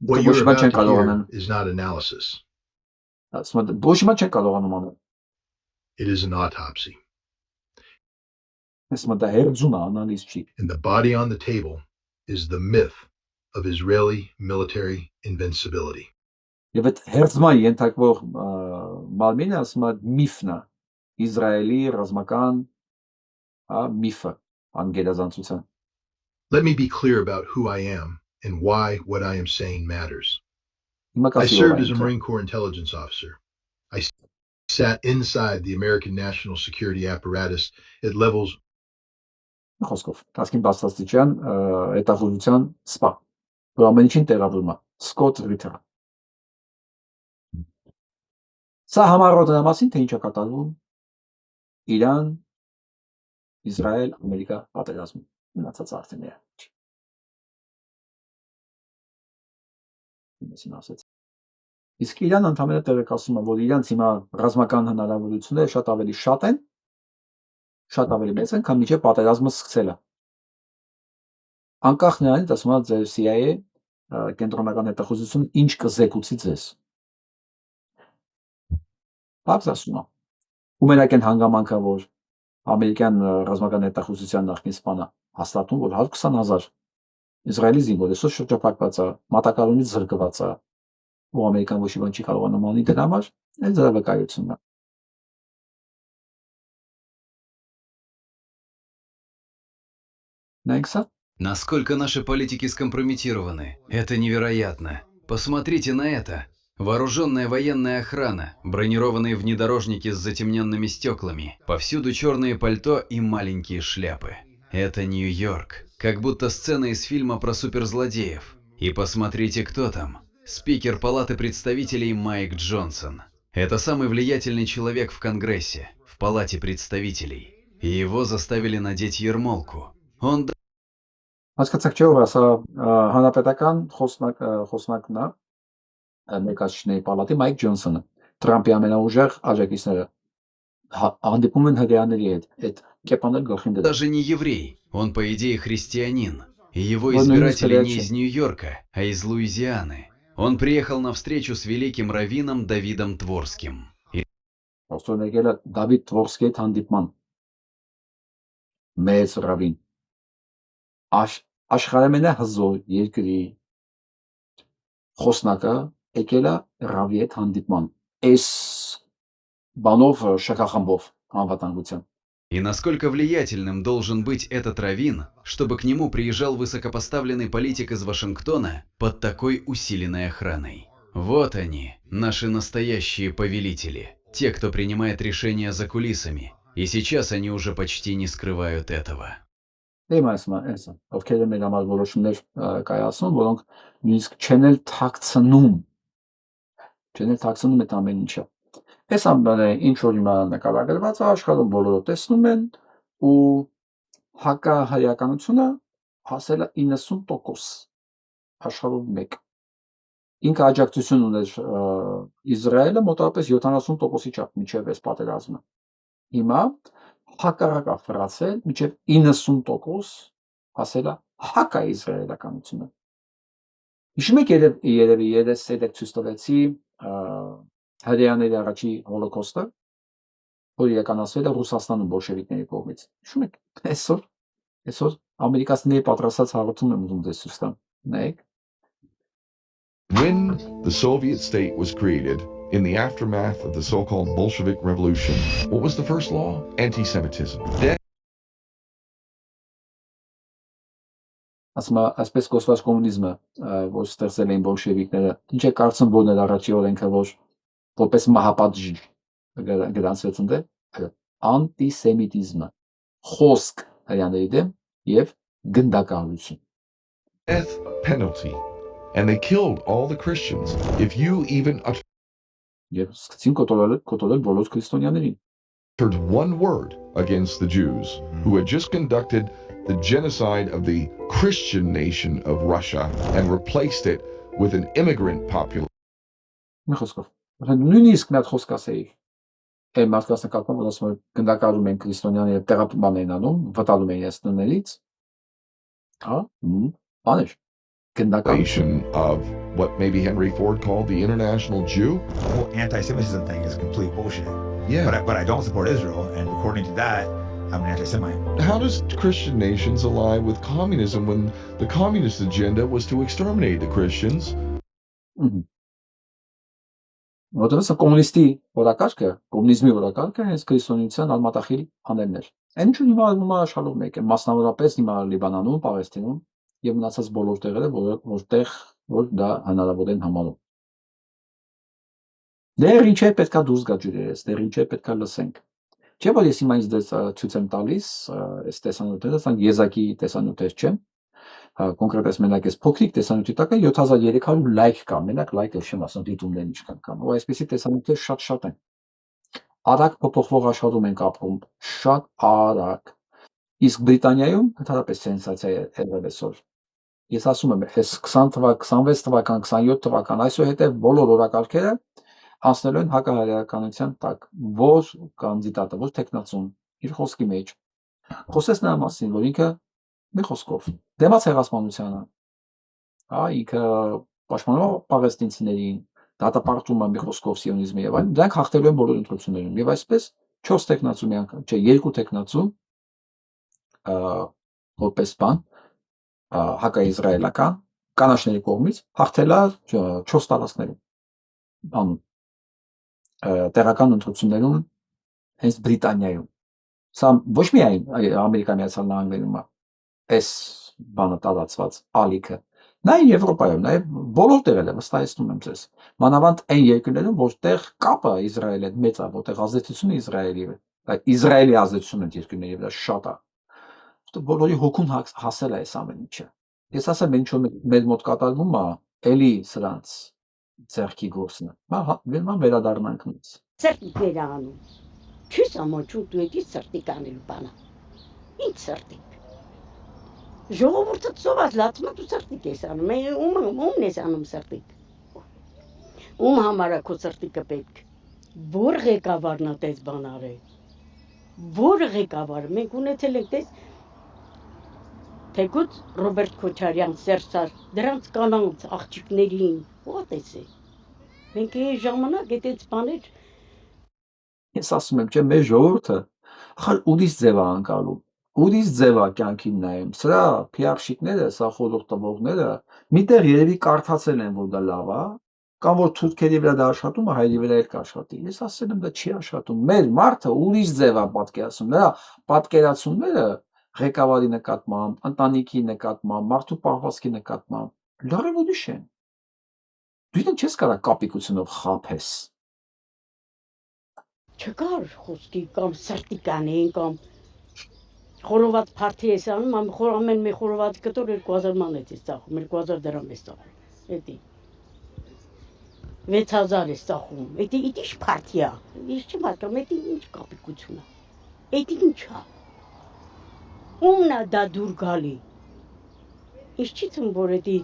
What you're about to hear is not analysis. It is an autopsy. And the body on the table is the myth of Israeli military invincibility. Եվ այդ հերձման ենթակվող մարմինը ասում է միֆն է, Իսրայելի ռազմական միֆը, անգերազանցության։ Let me be clear about who I am and why what I am saying matters. I served as a Marine Corps intelligence officer. I sat inside the American national security apparatus at levels. Խոսքով, տասկին բարձրաստիճան հետախուզության սպա, որ ամեն ինչին տեղավորում է, Scott Ritter։ Սա համառոտ է մասին, թե ինչ է կատարվում Իրան, Իսրայել, Ամերիկա պատերազմում, մնացած արդյունքները։ Իսկ Իրան ընդհանրապես տեղեկացնում է, որ իրանց հիմա ռազմական հնարավորությունները շատ ավելի մեծ են, քան մինչև պատերազմը սկսելը։ Անկախ նրանից, ասում եմ, ձեր CIA կենտրոնական հետախուզությունը ինչ կզեկուցի ձեզ։ Բարձ ասում եմ։ Ու մենակ այն հանգամանքը, որ ամերիկյան ռազմական հետախուզության նախկին սպանը հաստատում, որ 120,000 Իսրայելի զինվոր այսօր շրջապատված է, մատակարարումից զրկված է, ու ամերիկան ոչ մի բան չի կարողանում անել դրա համար, այն դրա վկայությունն է։ Насколько наши политики скомпрометированы, это невероятно. Посмотрите на это. Вооруженная военная охрана, бронированные внедорожники с затемненными стеклами, повсюду черные пальто и маленькие шляпы. Это Нью-Йорк, как будто сцена из фильма про суперзлодеев. И посмотрите, кто там. Спикер Палаты представителей Майк Джонсон. Это самый влиятельный человек в Конгрессе, в Палате представителей. И его заставили надеть ермолку. Он... Հասկացաք չէ՞ որ ասա հանրապետական խոսնակն է ներկայացուցիչների պալատի Մայք Ջոնսոնը, Թրամփի ամենաուժեղ աջակիցները հանդիպում են հրեաների հետ, այդ կեպանել գլխին դրել։ Даже не еврей, он по идее христианин. И его избиратели не из Нью-Йорка, а из Луизианы. Он приехал на встречу с великим раввином Давидом Творским. Դավիթ Տվորսկի հետ հանդիպման։ Մեծ րավին։ Աշխարհամենահզոր երկրի խոսնակը եկել է Ռավի հետ հանդիպման։ Այս բանով շքախմբով անվտանգության։ И насколько влиятельным должен быть этот раввин, чтобы к нему приезжал высокопоставленный политик из Вашингтона под такой усиленной охраной. Вот они, наши настоящие повелители, те, кто принимает решения за кулисами, и сейчас они уже почти не скрывают этого. Ովքեր են մեր համար որոշումներ կայացնում, որոնք նույնիսկ չեն էլ թաքցնում այդ ամեն ինչը։ Այս ամբողջ ինչ որ հիմա նկարագրված է, աշխարհում բոլորը տեսնում են ու հակահայականությունը հասել է 90%, աշխարհում 1։ ինքը աջակցություն ուներ Իսրայելը մոտավորապես 70%-ի չափ մինչև այս պատերազմը։ Հիմա հակառակ է ֆրացել մինչև 90% ասել է հակա իսրայելականությունը։ Հիշում եք երևի ես ցույց տվեցի հրեաների առաջի հոլոկոստը, որ իրականացվել է Ռուսաստանում բոլշևիկների կողմից։ Հիշում եք, այսօր ամերիկացիների պատրաստած հաղորդում եմ ուզում ձեզ ցույց տամ։ Նայեք։ When the Soviet state was created, in the aftermath of the so-called Bolshevik Revolution, what was the first law? Anti-Semitism. Այսպես կոչված կոմունիզմը, որ ստեղծել էին բոլշևիկները, ինչ է կարծում որ ներ առաջի օրենքը որ որպես մահապատժ գրանցվեց ընդ անտիսեմիտիզմը, խոսք հրեաների դեմ եւ գնդակահարություն։ Death penalty. And they killed all the Christians. If you even Եվ սկսեցին կոտորել բոլոր քրիստոնյաներին։ uttered one word against the Jews, who had just conducted the genocide of the Christian nation of Russia and replaced it with an immigrant population. Մի խոսքով, նույնիսկ մի հատ խոսք ասեի, այն մարդկանց նկատմամբ որ ասում են գնդակահարում են քրիստոնյաները, տեղաբան են անում, վտալում են իրենց տներից, հա, բաներ, գնդակահարություն Of what maybe Henry Ford called the international Jew. The whole anti-Semitism thing is complete bullshit. Yeah. But I don't support Israel, and according to that, I'm an anti-Semite. How does Christian nations align with communism when the communist agenda was to exterminate the Christians? Որտեղս կոմունիստի օրակարգը, կոմունիզմի օրակարգը հենց քրիստոնեության արմատախիլ աներներ։ Այն ինչ հիմա աշխարհում մեկ է, մասնավորապես հիմա Լիբանանում, Պաղեստինում եւ մնացած բոլոր տեղերը, որտեղ որ դա հնարավոր են համարում։ Դեռ ինչ է պետքա դուրս գա ջուրերից, դեռ ինչ է պետքա լսենք։ Չէ՞ որ ես հիմա ինձ դες ցույց եմ տալիս, այս տեսանյութերը, սա եզակի տեսանյութեր չեն։ Կոնկրետես մենակ այս փոքրիկ տեսանյութի տակ 7300 լայք կա, մենակ լայքը չեմ ասում դիտումներն ինչքան կան։ Ու այսպեսի տեսանյութեր շատ են։ Արագ փոփոխվող աշխարհում ենք ապրում, շատ արագ։ Իսկ Բրիտանիայում ընդհանրապես սենսացիա է եղել այսօր։ Ես ասում եմ, այս 26 թվական, 27 թվական, այսուհետև բոլոր օրակարգերը անցնելու են հակահարականության տակ, որ կանդիդատը, որ տեխնացուն իր խոսքի մեջ խոսեց նրա մասին, որ ինքը մի խոսքով դեմաց հեղափոխությանը, հա, ինքը պաշտպանում է պաղեստինցիներին, դատապարտում է մի խոսքով սիոնիզմը եւ այլն, դրանք հաղթելու են բոլոր ընտրություններում եւ այսպես 4 տեխնացու մի անգամ, չէ, 2 տեխնացու որպես բան հակաիսրայելական կանաչների կողմից հաղթել է 4 տարածքներում տեղական ընտրություններում հենց Բրիտանիայում։ Սա ոչ միայն Ամերիկայի Միացյալ Նահանգներում է այս բանը տարածված ալիքը, նաեւ Եվրոպայում, նաեւ բոլոր տեղերում է, վստահեցնում եմ ձեզ։ Մանավանդ այն երկրներում, որտեղ կապը Իսրայելի հետ մեծ է, որտեղ ազդեցությունը Իսրայելի ազդեցությունը երկրների վրա շատ է։ Բոլորի հոգուն հասել է այս ամեն ինչը։ Ես ասեմ, ինչ որ մեր մոտ կատարվում է, էլի սրանց ձեռքի գործն է։ Մա վերադառնանք մեզ։ Սրտիկ էր անում։ Չես ամոչում դու էդի սրտիկ անելու բանը։ Ինչ սրտիկ։ Ժողովուրդը ծոված լացում դու սրտիկ ես անում։ Ումն ես անում սրտիկ։ Ում համար է քո սրտիկը պետք։ Որ ղեկավարն է տես բան արել։ Որ ղեկավարը մենք ունեցել ենք տես Թեկուց Ռոբերտ Քոչարյան, Սերժ, դրանց կանանց աղջիկներին, ո՞տ էս է։ Մենք այս ժամանակ այդպես բաներ Ես ասում եմ, չէ, մեր ժողովուրդը խալ ուրիշ ձև է անցալու։ Ուրիշ ձև է կյանքին նայում։ Սրա փիարշիկները, սա խորհուրդ տվողները միտեղ երևի կարդացել են, որ դա լավ է, կամ որ թուրքերի վրա դա աշխատում է, հայերի վրա էլ կաշխատի։ Ես ասել եմ, դա չի աշխատում։ Մեր մարդը ուրիշ ձև է պատկերացնում։ Նրա պատկերացումները ղեկավարի նկատմամբ, ընտանիքի նկատմամբ, մարդու պահվածքի նկատմամբ լրիվ ուրիշ են։ Դու դեռ չես կարող կապիկությունով խափես։ Չկար խոսքի կամ սրտիկանեն կամ խորոված փարթի ես անում, ամեն մի խորոված կտոր 2000 մանեթ ես ծախում, 2000 դրամ ես ծախում։ Էդի 6000 ես ծախում։ Էդի ինչ փարթի է։ Ես չեմ հասկանում, էդի ինչ կապիկություն է։ Էդի ինչ է։ Ումն է դա դուր գալի։ Ինչ չի թվում, որ էդի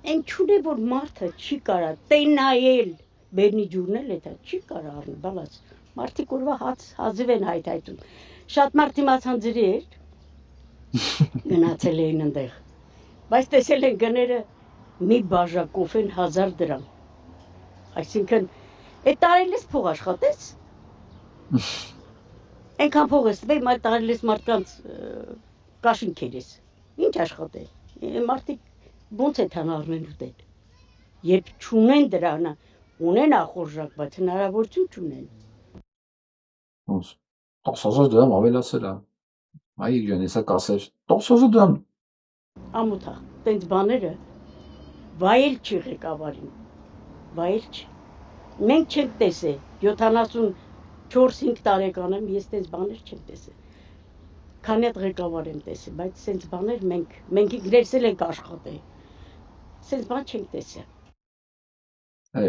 Այն չունե որ մարդը չի կարա տենայել բերնի ջուրն էլ էտա չի կարա առնի բալած մարդիկ օրվա հազիվ են հայթայթում շատ մարդ իմացան ձրեր գնացել էին այնտեղ բայց տեսել են գները մի բաժակ կոֆեն 1000 դրամ այսինքն այդ տարելիս փող աշխատեց այնքան փող ես տվե մայր տարելիս մարդկանց կաշին քերես ինչ աշխատել մարդիկ ոնց է թան առնեն ուտել երբ չունեն դրանը ունեն ախորժակ բայց հնարավորություն չունեն ոնց 10000 դրամ ավելացել է այ ջան հեսա կասեր 10000 դրամ ամոթա տենց բաները վայել չի ղեկավարին վայել չի մենք չենք տեսել 74-5 տարեկան եմ ես տենց բաներ չեմ տեսել քանի հատ ղեկավար եմ տեսել բայց տենց բաներ մենք գրեցել ենք աշխատել Սենց բան չենք տեսել։ Այ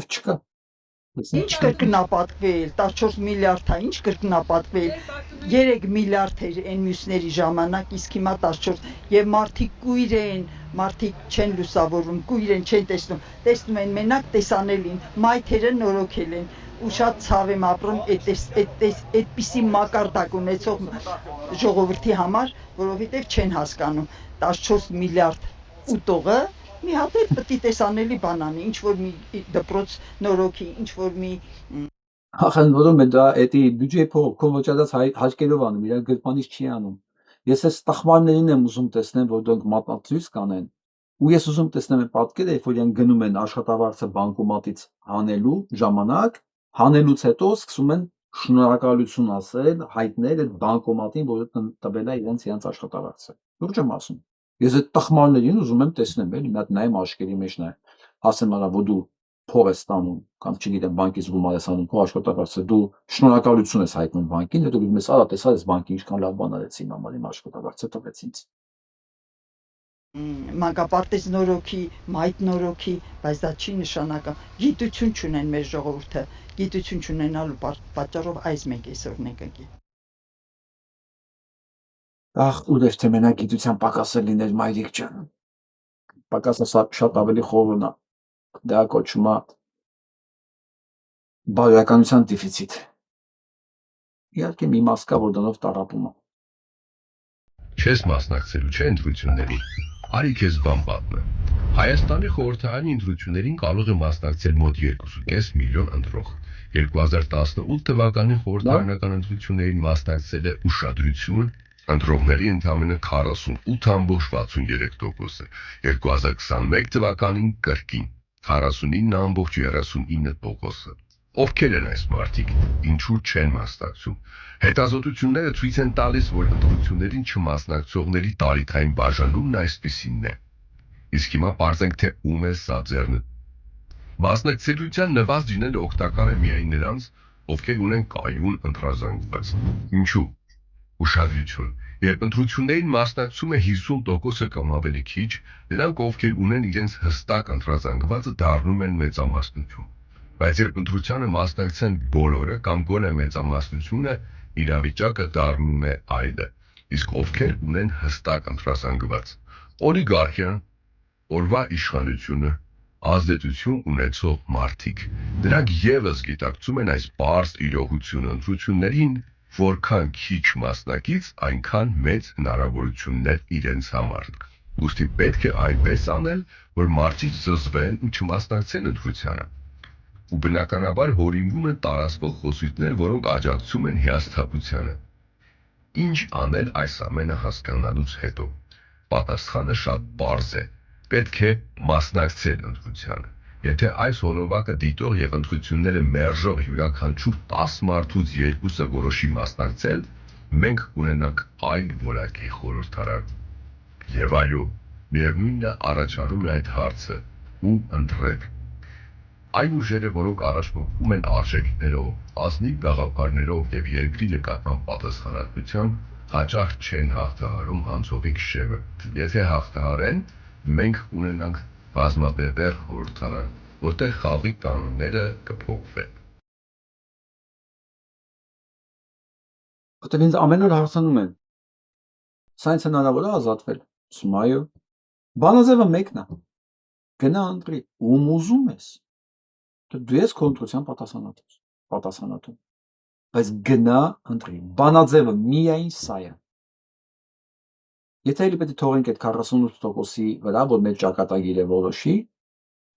չկա։ Ինչ կրկնապատկվել 14 միլիարդ է, ինչ կրկնապատկվել 3 միլիարդ էր այն մյուսների ժամանակ, իսկ հիմա 14 եւ մարդիկ կույր են, մարդիկ չեն լուսավորում, կույր են, չեն տեսնում են մենակ տեսանելին, մայթերը նորոգել են ու շատ ցավ եմ ապրում այդպիսի մակարդակ ունեցող ժողովրդի համար, որովհետեւ չեն հասկանում 14 միլիարդ ուտողը մի հատ էլ պետք է տեսանելի բան անի, ինչ որ մի դպրոց նորոգի, ինչ որ մի Ախր որում է դա էդի բյուջեի փող կոնվոճալած հարկերով անում, իրար գրպանից չի անում։ Ես այս տխմարներին եմ ուզում տեսնեմ, որ դրանք մատնացույց կանեն։ Ու ես ուզում տեսնեմ այն պատկերը, երբ որ իրենք գնում են աշխատավարձը բանկոմատից հանելու ժամանակ, հանելուց հետո սկսում են շնորհակալություն ասել, հայտնել այդ բանկոմատին, որ տվել է իրենց աշխատավարձը։ Լուրջ եմ ասում։ Ես այդ տխմարներին ուզում եմ տեսնեմ, էլի մի հատ նայեմ աշկերի մեջ նայեմ, ասեմ արա, որ դու փող ես ստանում, կամ չգիտեմ, բանկից գումար ես անում, քո աշխատավարձը, դու շնորհակալություն ես հայտնում բանկին, հետո գիտես, արա տեսա, ես բանկին ինչքան լավ բան արեցի իմ համար, իմ աշխատավարձը տվեց ինձ։ Մանկապարտեզ նորոգի, մայթ նորոգի, բայց դա չի նշանակում գիտություն չունեն մեր ժողովուրդը, գիտություն չունենալու պատճառով այս մենք այսօր նկատի Ախ, ուր թե մենակ գիտության պակասը լիներ մայրիկ ջան։ Պակասը շատ ավելի խորն է։ Դա կոչվում է բարոյականության դեֆիցիտ։ Իհարկե մի մաս կա, որ դրանով տառապում է։ Չես մասնակցելու չէ ընտրությունների։ Արի քեզ բան պատմեմ։ Հայաստանի խորհրդարանի ընտրություններին կարող է մասնակցել մոտ 2.5 միլիոն ընտրող։ 2018 թվականի խորհրդարանական ընտրություններին մասնակցել է ուշադրություն ընտրողների ընդամենը 48.63%-ը, 2021 թվականին կրկին 49.39%-ը։ Ովքեր են այս մարդիկ, ինչու չեն մասնակցում։ Հետազոտությունները ցույց են տալիս, որ ընտրություններին չմասնակցողների տարիքային բաժանումն այսպիսինն է։ Իսկ հիմա պարզենք, թե ում է սա ձեռնը։ Մասնակցելիության նվազդ լինելը օգտակար է միայն նրանց, ովքեր ունեն կայուն ընտրազանգված։ Ինչու։ Ուշադրություն։ Երբ ընտրություններին մասնակցում է 50%-ը կամ ավելի քիչ, նրանք ովքեր ունեն իրենց հստակ ընտրազանգվածը դառնում են մեծամասնություն։ Բայց երբ ընտրությանը մասնակցեն բոլորը կամ գոնե մեծամասնությունը, իրավիճակը դառնում է այլը։ Իսկ ովքեր ունեն հստակ ընտրազանգված։ Օլիգարխիան, օրվա իշխանությունը, ազդեցություն ունեցող մարդիկ։ Նրանք եւս գիտակցում են այս բարձ իրողությունը ընտրություններին, որքան քիչ մասնակից, այնքան մեծ հնարավորություններ իրենց համար։ Ուստի պետք է այնպես անել, որ մարդիկ զզվեն ու չմասնակցեն ընտրությանը։ Ու բնականաբար հորինվում են տարածվող խոսույթներ, որոնք աջակցում են հիասթափությանը։ Ինչ անել այս ամենը հասկանալուց հետո։ Պատասխանը շատ պարզ է։ Պետք է մասնակցել ընտրությանը։ Եթե այս հոլովակը դիտող եւ ընտրությունները մերժող յուրաքանչյուր 10 մարդուց 2-ը որոշի մասնակցել, մենք ունենանք այլ որակի խորհրդարան։ Եվ այո, միևնույնն է առաջանում է այդ հարցը՝ ում ընտրել։ Այն ուժերը, որոնք առաջնորդվում են արժեքներով, ազնիվ գաղափարներով եւ երկրի նկատմամբ պատասխանատվությամբ, հաճախ չեն հաղթահարում հանցողի քշերը։ Եթե հաղթահարեն, մենք ունենանք բազմաբևեռ խորհրդարան, որտեղ խաղի կանոնները կփոխվեն։ Որտեղ ինձ ամեն օր հարցնում են. սա ինձ հնարավոր է ազատվել։ Ասում այո։ Բանաձևը մեկն է։ Գնա ընտրի, ում ուզում ես։ Դու ես քո ընտրության պատասխանատու։ Բայց գնա ընտրի։ Բանաձևը միայն սա է։ Եթե էլի պետք է թողենք այդ 48%-ի վրա, որ մեր ճակատագիրը որոշի,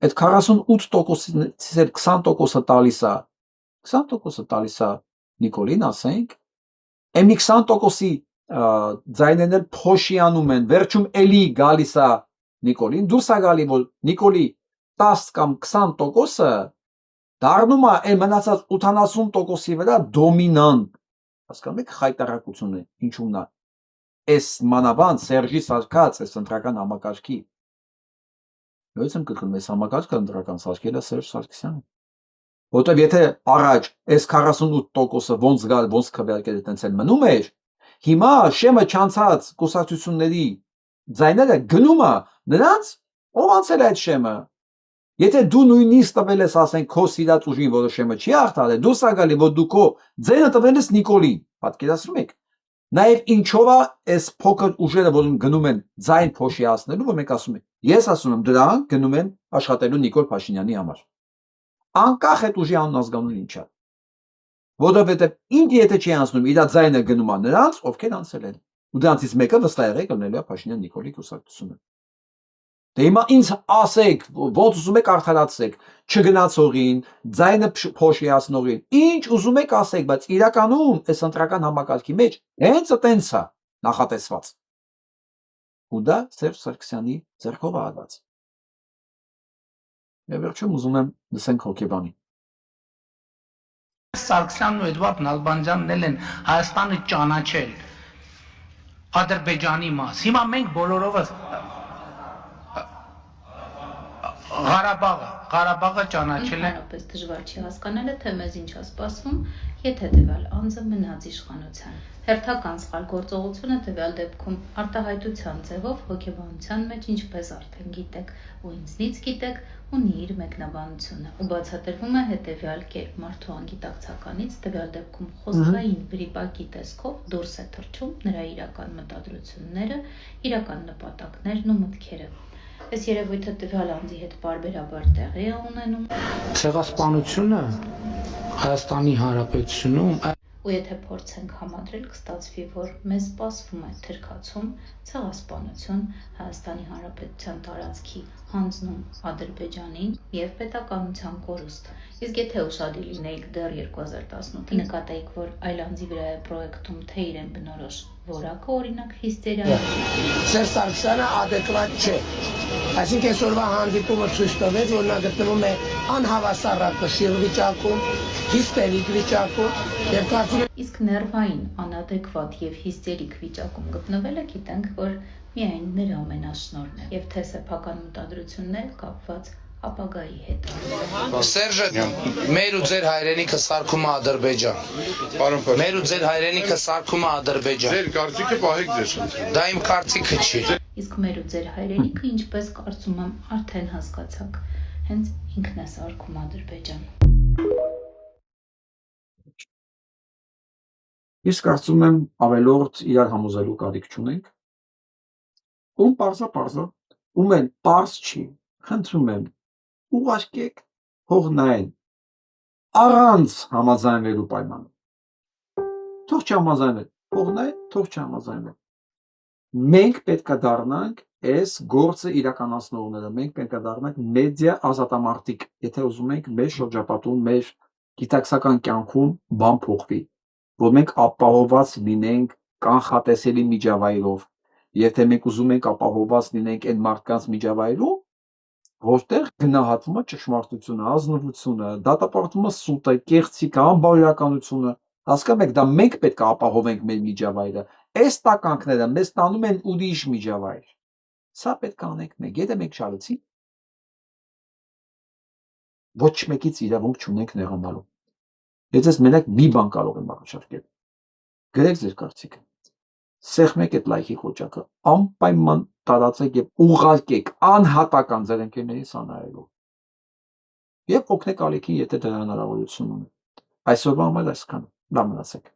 այդ 48%-ից էլ 20%-ը տալիս է Նիկոլին, ասենք, Էմի 20%-ի ձայներն էլ փոշի անում են, վերջում էլի գալիս է Նիկոլին, դուրս է գալի, որ Նիկոլի 10 կամ 20%-ը դառնում է այն մնացած 80%-ի վրա դոմինանտ։ Հասկանում եք խայտարակությունը ինչու՞մն է։ Այս մանավանդ Սերժի սարքած այս ընտրական համակարգի։ Նույնիսկ եմ կրկնում, այս համակարգը ընտրական սարքել է Սերժ Սարգսյանը։ Որտեւ եթե առաջ այս 48%-ը ոնց գալ, ոնց քվեարկել այտենց էլ մնում էր, հիմա շեմը չանցած կուսակցությունների ձայները գնում է նրանց, ով անցել է այդ շեմը։ Եթե դու նույնիսկ տվել ես, ասենք, քո սիրած ուժին, որը շեմը չի արտարել, դուրս է գալի, որ դու քո ձայնը տվել ես Նիկոլին։ Պատկերացնում եք։ Նաև ինչով է այս փոքր ուժերը, որոնք գնում են ձայն փոշիացնելու, որ մենք ասում ենք, ես ասում եմ, դրանք գնում են աշխատելու Նիկոլ Փաշինյանի համար։ Անկախ այդ ուժի անազգանուն ինչ է։ Որովհետև ինչ եթե չի անցնում, իր ձայնը գնում է նրանց, ովքեր անցել են։ Ու դրանցից մեկը վստահ եղեք կլինելու է Փաշինյան Նիկոլի կուսակցությունը։ Դե հիմա ինձ ասեք, ոնց ուզում եք արդարացեք, չգնացողին, ձայնը փոշիացնողին, ինչ ուզում եք ասեք, բայց իրականում այս ընտրական համակարգի մեջ հենց այտենց է նախատեսված։ Ու դա Սերժ Սարգսյանի ձեռքով է ածած։ Եվ վերջում ուզում եմ լսենք հոգեբանի։ Սարգսյանն ու Էդվարդ Նալբանդյանն էլ են Հայաստանը ճանաչել Ադրբեջանի մաս։ Հիմա մենք բոլորովս Ղարաբաղը ճանաչել են։ Ընդհանրապես դժվար չի հասկանալը, թե մեզ ինչ է սպասվում, եթե տվյալ անձը մնաց իշխանության։ Հերթական սխալ գործողությունը տվյալ դեպքում արտահայտության ձևով հոգեբանության մեջ ինչպես արդեն գիտեք, ու ինձնից գիտեք, ունի իր մեկնաբանությունը, ու բացատրվում է հետևյալ կերպ մարդու անգիտակցականից տվյալ դեպքում խոսքային վրիպակի տեսքով դուրս է թռչում նրա իրական մտադրությունները, իրական նպատակներն ու մտքերը։ Այս երևույթը տվյալ անձի հետ պարբերաբար տեղի է ունենում։ Ցեղասպանությունը Հայաստանի Հանրապետությունում Ու եթե փորձենք համադրել, կստացվի, որ մեզ սպասվում է թրքացում, ցեղասպանություն Հայաստանի Հանրապետության տարածքի հանձնում Ադրբեջանին եւ պետականության կորուստ։ Իսկ եթե ուշադիր լինեիք դեռ 2018-ին, նկատեիք, որ այլ անձի վրա է պրոյեկտում թե իրեն բնորոշ որակը, օրինակ հիստերիա։ Սերժ Սարգսյանը adekvat չէ։ Այսինքն այսօրվա հանդիպումը ցույց տվեց, որ նա գտնվում է անհավասարակշիռ վիճակում, հիստերիկ վիճակում եւ կարծում եմ Իսկ ներվային անադեկվատ եւ հիստերիկ վիճակում գտնվելը գիտենք, որ միայն նրա ամենաշնորհն է եւ թե սեփական մտադրություններ կապված ապագայի հետ։ Սերժը մեր ու ձեր հայրենիքը սարքում է Ադրբեջան։ Պարոն Փաշինյան։ Մեր ու ձեր հայրենիքը սարքում է Ադրբեջան։ Ձեր կարծիքը պահեք ձեզ։ Դա իմ կարծիքը չի։ Իսկ մեր ու ձեր հայրենիքը, ինչպես կարծում եմ, արդեն հասկացաք, հենց ինքն է սարքում Ադրբեջան։ Ես կարծում եմ ավելորդ իրար համոզելու կարիք չունենք։ Ում պարզա, ում են պարզ չի, խնդրում եմ, ուղարկեք հող նայեն, առանց համաձայնվելու պայմանը։ Թող չհամաձայնվեն, հող նայեն, թող չհամաձայնվեն։ Մենք պետք է դառնանք այս գործը իրականացնողները, մենք պետք է դառնանք մեդիա ազատամարտիկ, եթե ուզում ենք մեր շրջապատում, մեր գիտակցական կյանքում բան փոխվի, որ մենք ապահովված լինենք կանխատեսելի միջավայրով, եւ թե մենք ուզում ենք ապահովված լինենք այն մարդկանց միջավայրում, որտեղ գնահատվում է ճշմարտությունը, ազնվությունը, դատապարտվում է սուտը, կեղծիքը, անբարոյականությունը, հասկանում եք, դա մենք պետք է ապահովենք մեր միջավայրը, այս տականքները մեզ տանում են ուրիշ միջավայր, սա պետք է անենք մենք, եթե մենք չարեցի, ոչ մեկից իրավունք չունենք նեղանալու, ես ես մենակ մի բան կարող եմ առաջարկել, գրեք ձեր կարծիքը, սեղմեք այդ լայքի խոճակը, անպայման տարածեք եւ ուղարկեք անհատական ձեր ընկերներին սա նայելու։ Եվ օգնեք Ալիքին, եթե դրա հնարավորություն ունի։ Այսօրվա համար այսքանը։ Լավ մնացեք։